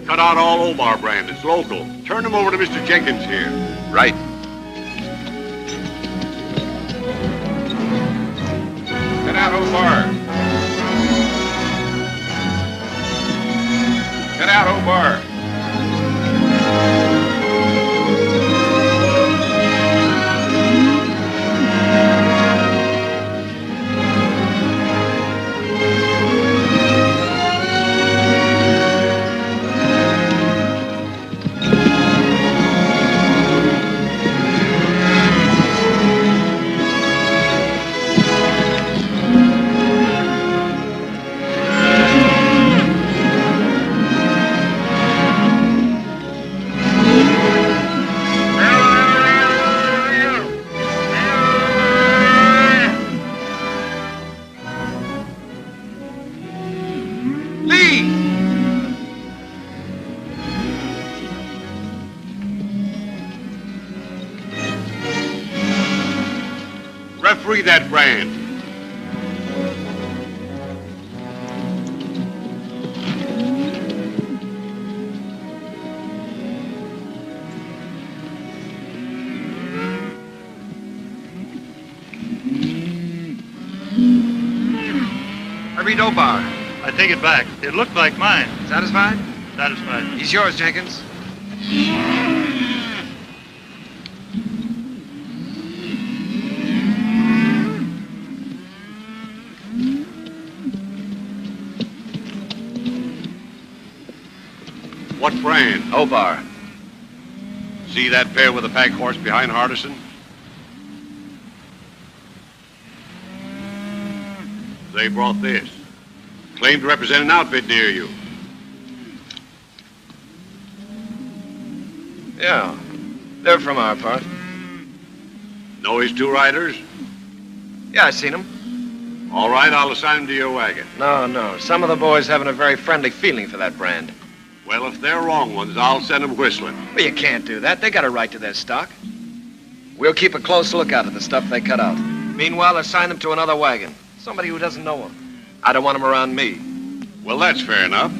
Cut out all Omar brand. It's local. Turn them over to Mr. Jenkins here. Right. Get out, Omar. Get out, Omar. free that brand. Every dope bar. I take it back. It looked like mine. Satisfied? Satisfied. He's yours, Jenkins. What brand? O-Bar. See that pair with the pack horse behind Hardison? They brought this. Claimed to represent an outfit near you. Yeah, they're from our part. Know his two riders? Yeah, I seen them. All right, I'll assign them to your wagon. No. Some of the boys haven't a very friendly feeling for that brand. Well, if they're wrong ones, I'll send them whistling. Well, you can't do that. They got a right to their stock. We'll keep a close lookout at the stuff they cut out. Meanwhile, assign them to another wagon. Somebody who doesn't know them. I don't want them around me. Well, that's fair enough.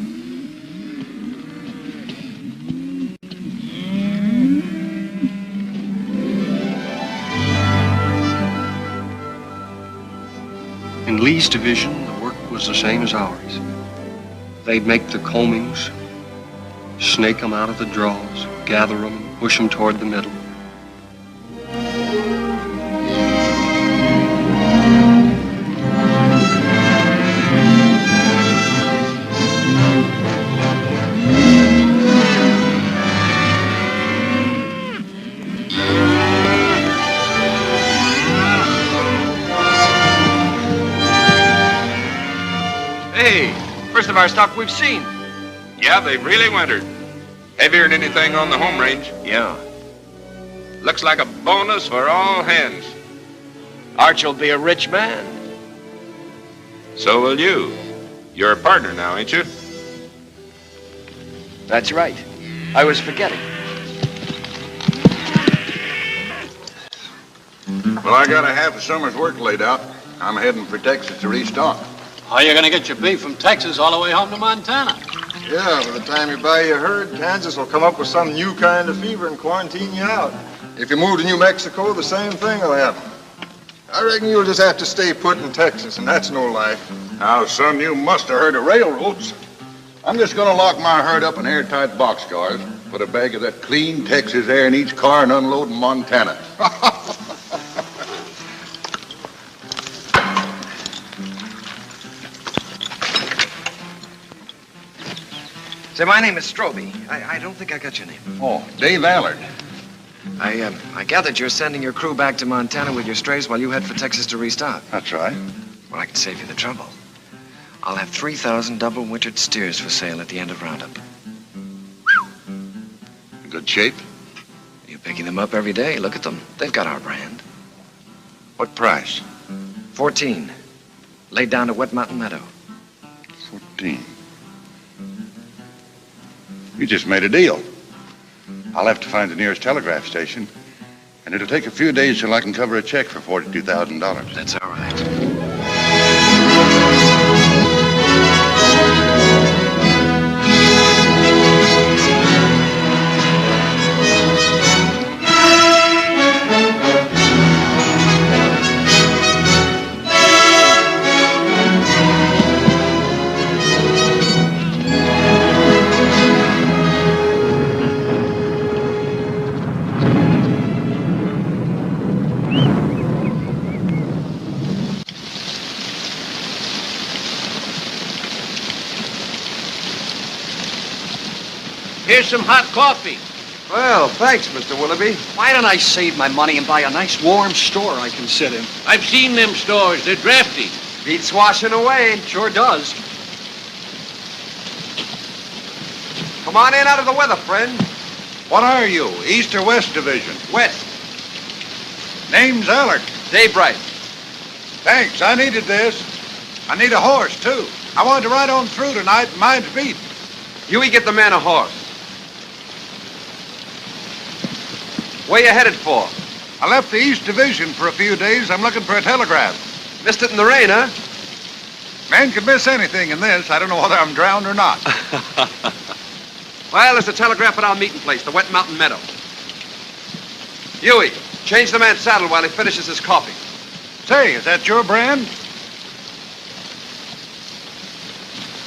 In Lee's division, the work was the same as ours. They'd make the combings, snake them out of the draws, gather them, and push them toward the middle. Hey, first of our stock we've seen. Yeah, they've really wintered. Heavier than anything on the home range. Yeah. Looks like a bonus for all hands. Arch'll be a rich man. So will you. You're a partner now, ain't you? That's right. I was forgetting. Well, I got a half a summer's work laid out. I'm heading for Texas to restock. How are you going to get your beef from Texas all the way home to Montana? Yeah, by the time you buy your herd, Kansas will come up with some new kind of fever and quarantine you out. If you move to New Mexico, the same thing will happen. I reckon you'll just have to stay put in Texas, and that's no life. Now, son, you must have heard of railroads. I'm just going to lock my herd up in airtight boxcars, put a bag of that clean Texas air in each car, and unload in Montana. Say, my name is Stroby. I don't think I got your name. Oh, Dave Allard. I gathered you're sending your crew back to Montana with your strays while you head for Texas to restock. That's right. Well, I can save you the trouble. I'll have 3,000 double-wintered steers for sale at the end of Roundup. In good shape? You're picking them up every day. Look at them. They've got our brand. What price? 14. Laid down to Wet Mountain Meadow. 14. You just made a deal. I'll have to find the nearest telegraph station, and it'll take a few days till I can cover a check for $42,000. That's all right. Here's some hot coffee. Well, thanks, Mr. Willoughby. Why don't I save my money and buy a nice warm store I can sit in? I've seen them stores. They're drafty. Beats washing away. Sure does. Come on in out of the weather, friend. What are you, East or West Division? West. Name's Allard. Daybright. Thanks, I needed this. I need a horse, too. I wanted to ride on through tonight, and mine's beat. Huey, get the man a horse. Where you headed for? I left the East Division for a few days. I'm looking for a telegraph. Missed it in the rain, huh? Man could miss anything in this. I don't know whether I'm drowned or not. Well, there's a telegraph at our meeting place, the Wet Mountain Meadow. Huey, change the man's saddle while he finishes his coffee. Say, is that your brand?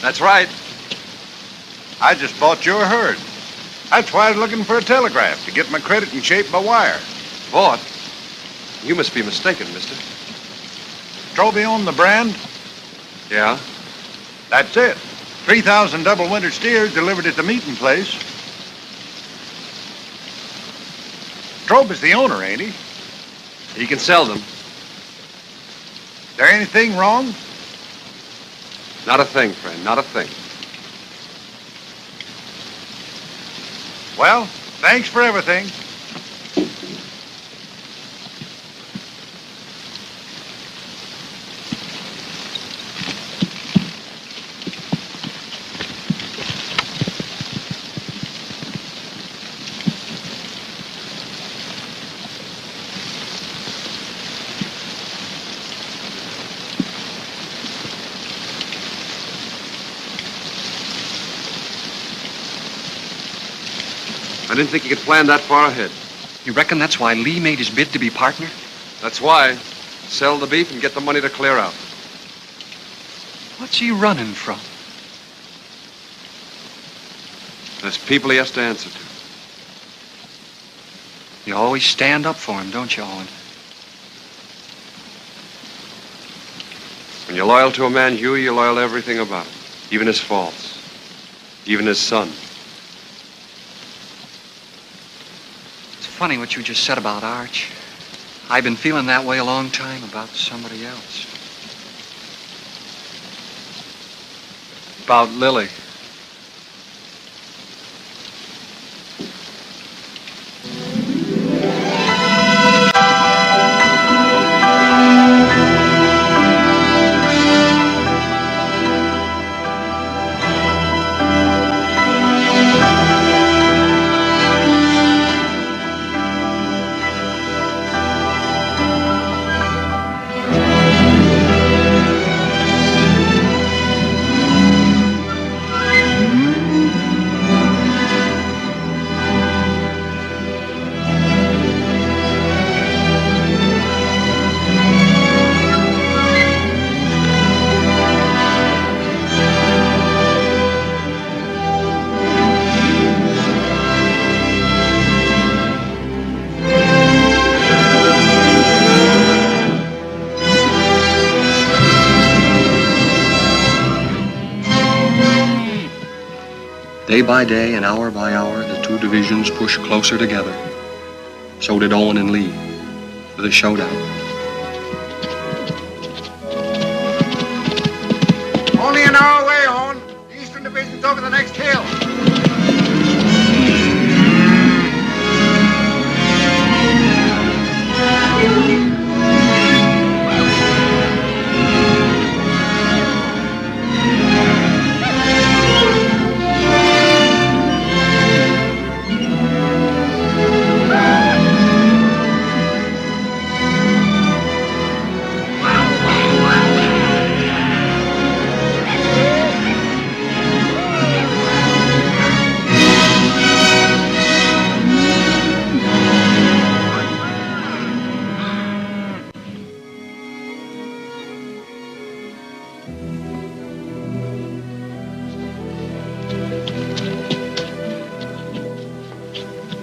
That's right. I just bought your herd. That's why I was looking for a telegraph, to get my credit in shape by wire. Bought? You must be mistaken, mister. Strobe owned the brand? Yeah? That's it. 3,000 double winter steers delivered at the meeting place. Strobe is the owner, ain't he? He can sell them. There anything wrong? Not a thing, friend, not a thing. Well, thanks for everything. I didn't think you could plan that far ahead. You reckon that's why Lee made his bid to be partner? That's why. Sell the beef and get the money to clear out. What's he running from? There's people he has to answer to. You always stand up for him, don't you, Owen? When you're loyal to a man, Huey, you're loyal to everything about him. Even his faults. Even his son. Funny what you just said about Arch. I've been feeling that way a long time about somebody else. About Lily. Day by day and hour by hour, the two divisions pushed closer together. So did Owen and Lee, for the showdown. Only an hour away, Owen. The Eastern Division's over the next hill.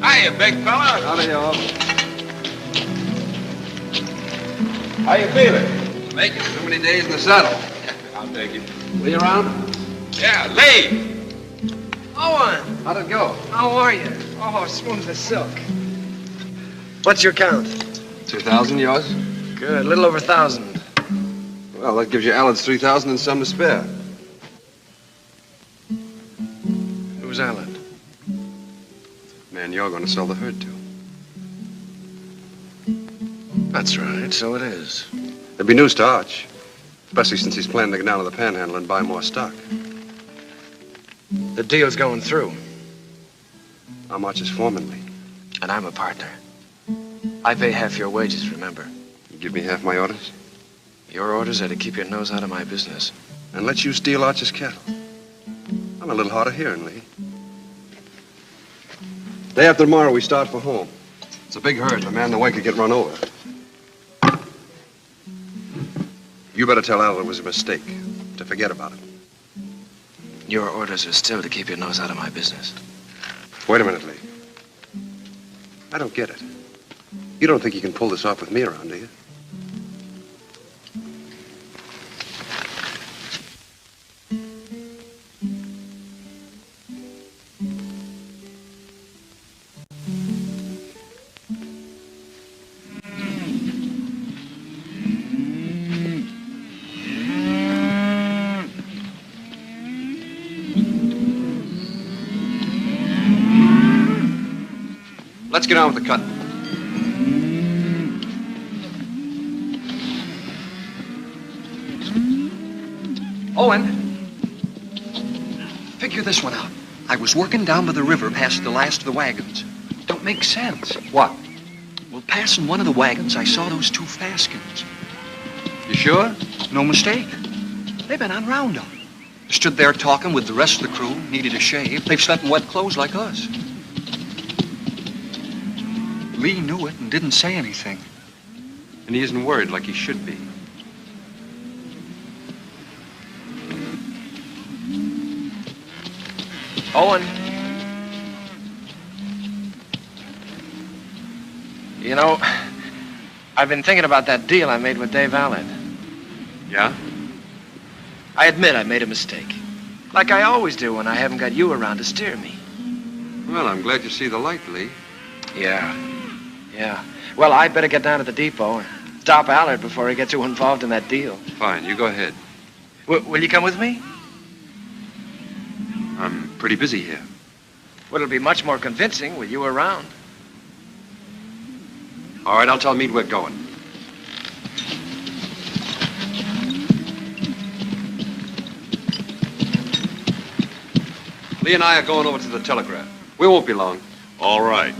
Hiya, big fella. Howdy, y'all. How you feeling? Making too many days in the saddle. I'll take it. Lee around? Yeah, Lee. Owen! How'd it go? How are you? Oh, smooth as silk. What's your count? 2,000, yours? Good, a little over 1,000. Well, that gives you Alan's 3,000 and some to spare. Who's Alan? Man, you're going to sell the herd to. That's right, so it is. There'd be news to Arch, especially since he's planning to get down to the Panhandle and buy more stock. The deal's going through. I'm Arch's foreman, Lee. And I'm a partner. I pay half your wages, remember? You give me half my orders? Your orders are to keep your nose out of my business. And let you steal Arch's cattle. I'm a little hard of hearing, Lee. Day after tomorrow, we start for home. It's a big herd. A man in the way could get run over. You better tell Al it was a mistake. To forget about it. Your orders are still to keep your nose out of my business. Wait a minute, Lee. I don't get it. You don't think you can pull this off with me around, do you? Let's get on with the cut. Owen, figure this one out. I was working down by the river past the last of the wagons. Don't make sense. What? Well, passing one of the wagons, I saw those two Faskins. You sure? No mistake. They've been on roundup. Stood there talking with the rest of the crew, needed a shave. They've slept in wet clothes like us. Lee knew it and didn't say anything. And he isn't worried like he should be. Owen. You know, I've been thinking about that deal I made with Dave Allard. Yeah? I admit I made a mistake. Like I always do when I haven't got you around to steer me. Well, I'm glad you see the light, Lee. Yeah. Well, I'd better get down to the depot and stop Allard before he gets too involved in that deal. Fine, you go ahead. Will you come with me? I'm pretty busy here. Well, it'll be much more convincing with you around. All right, I'll tell Meade we're going. Lee and I are going over to the telegraph. We won't be long. All right.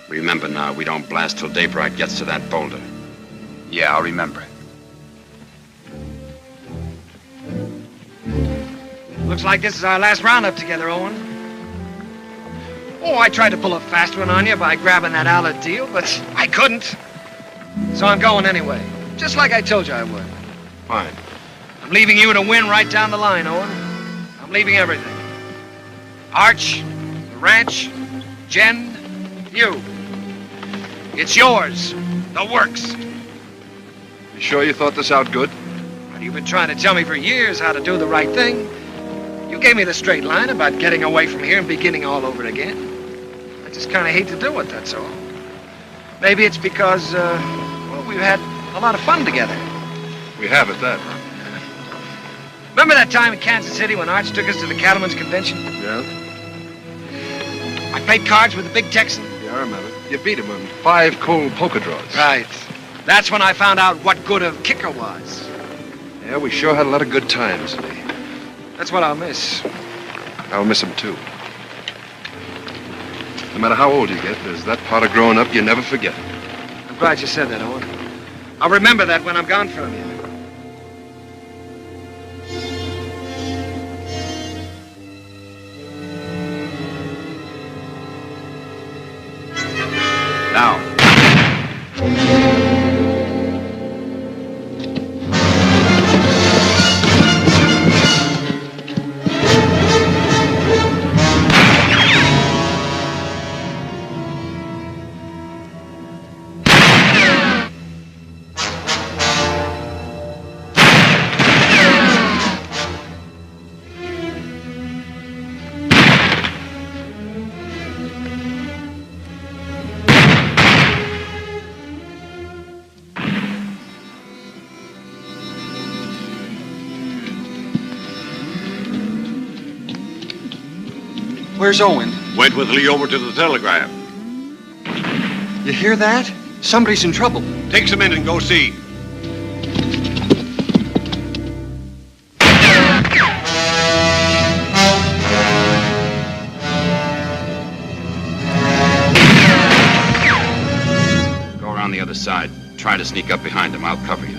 Remember now, we don't blast till Daybright gets to that boulder. Yeah, I'll remember. Looks like this is our last roundup together, Owen. Oh, I tried to pull a fast one on you by grabbing that Allard deal, but I couldn't. So I'm going anyway, just like I told you I would. Fine. I'm leaving you to win right down the line, Owen. I'm leaving everything. Arch, the ranch, Jen, you. It's yours. The works. You sure you thought this out good? Well, you've been trying to tell me for years how to do the right thing. You gave me the straight line about getting away from here and beginning all over again. I just kind of hate to do it, that's all. Maybe it's because, well, we've had a lot of fun together. We have at that. Remember that time in Kansas City when Arch took us to the Cattlemen's Convention? Yeah? I played cards with the big Texan. Yeah, I remember. You beat him on 5 cold poker draws. Right. That's when I found out what good a kicker was. Yeah, we sure had a lot of good times, Lee. That's what I'll miss. I'll miss him, too. No matter how old you get, there's that part of growing up you never forget. I'm glad you said that, Owen. I'll remember that when I'm gone from you. Now. Where's Owen? Went with Lee over to the telegraph. You hear that? Somebody's in trouble. Take some in and go see. Go around the other side. Try to sneak up behind him. I'll cover you.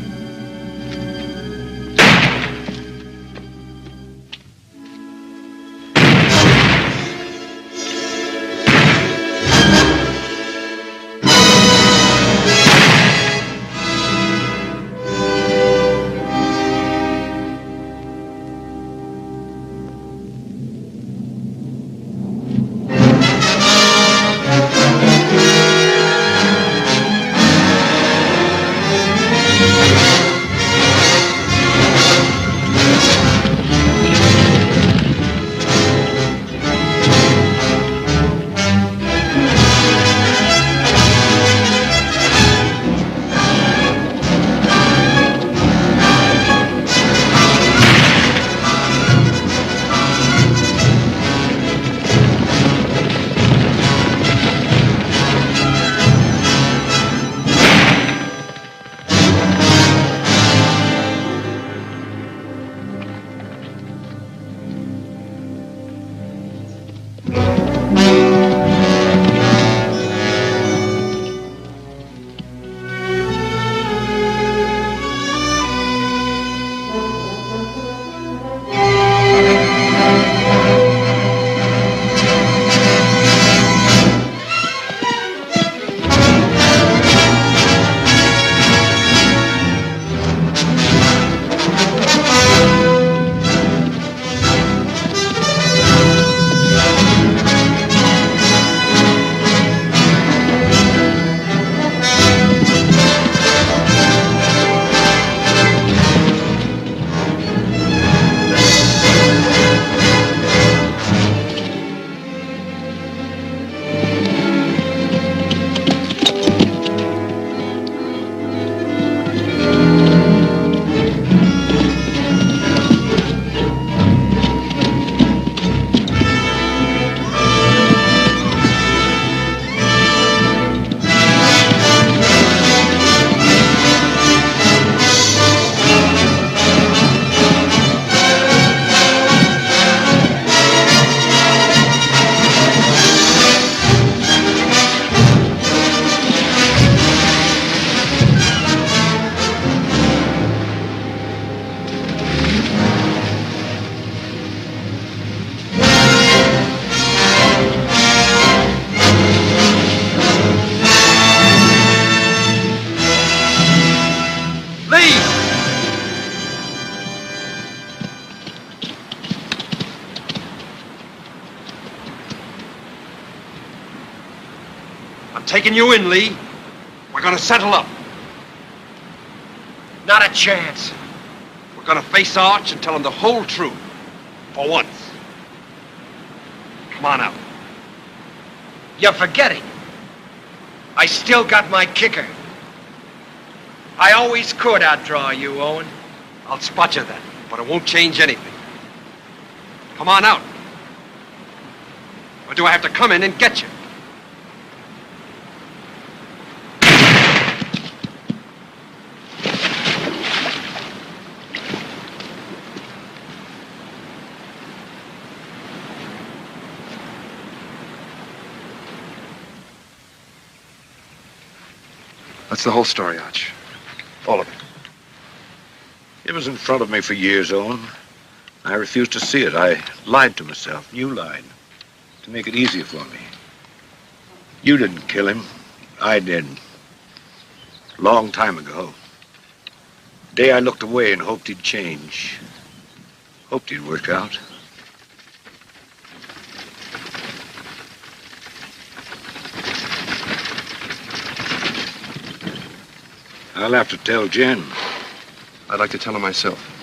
Taking you in, Lee. We're gonna settle up. Not a chance. We're gonna face Arch and tell him the whole truth. For once. Come on out. You're forgetting. I still got my kicker. I always could outdraw you, Owen. I'll spot you then, but it won't change anything. Come on out. Or do I have to come in and get you? That's the whole story, Arch. All of it. It was in front of me for years, Owen. I refused to see it. I lied to myself. You lied. To make it easier for me. You didn't kill him. I did. Long time ago. The day I looked away and hoped he'd change. Hoped he'd work out. I'll have to tell Jen. I'd like to tell her myself.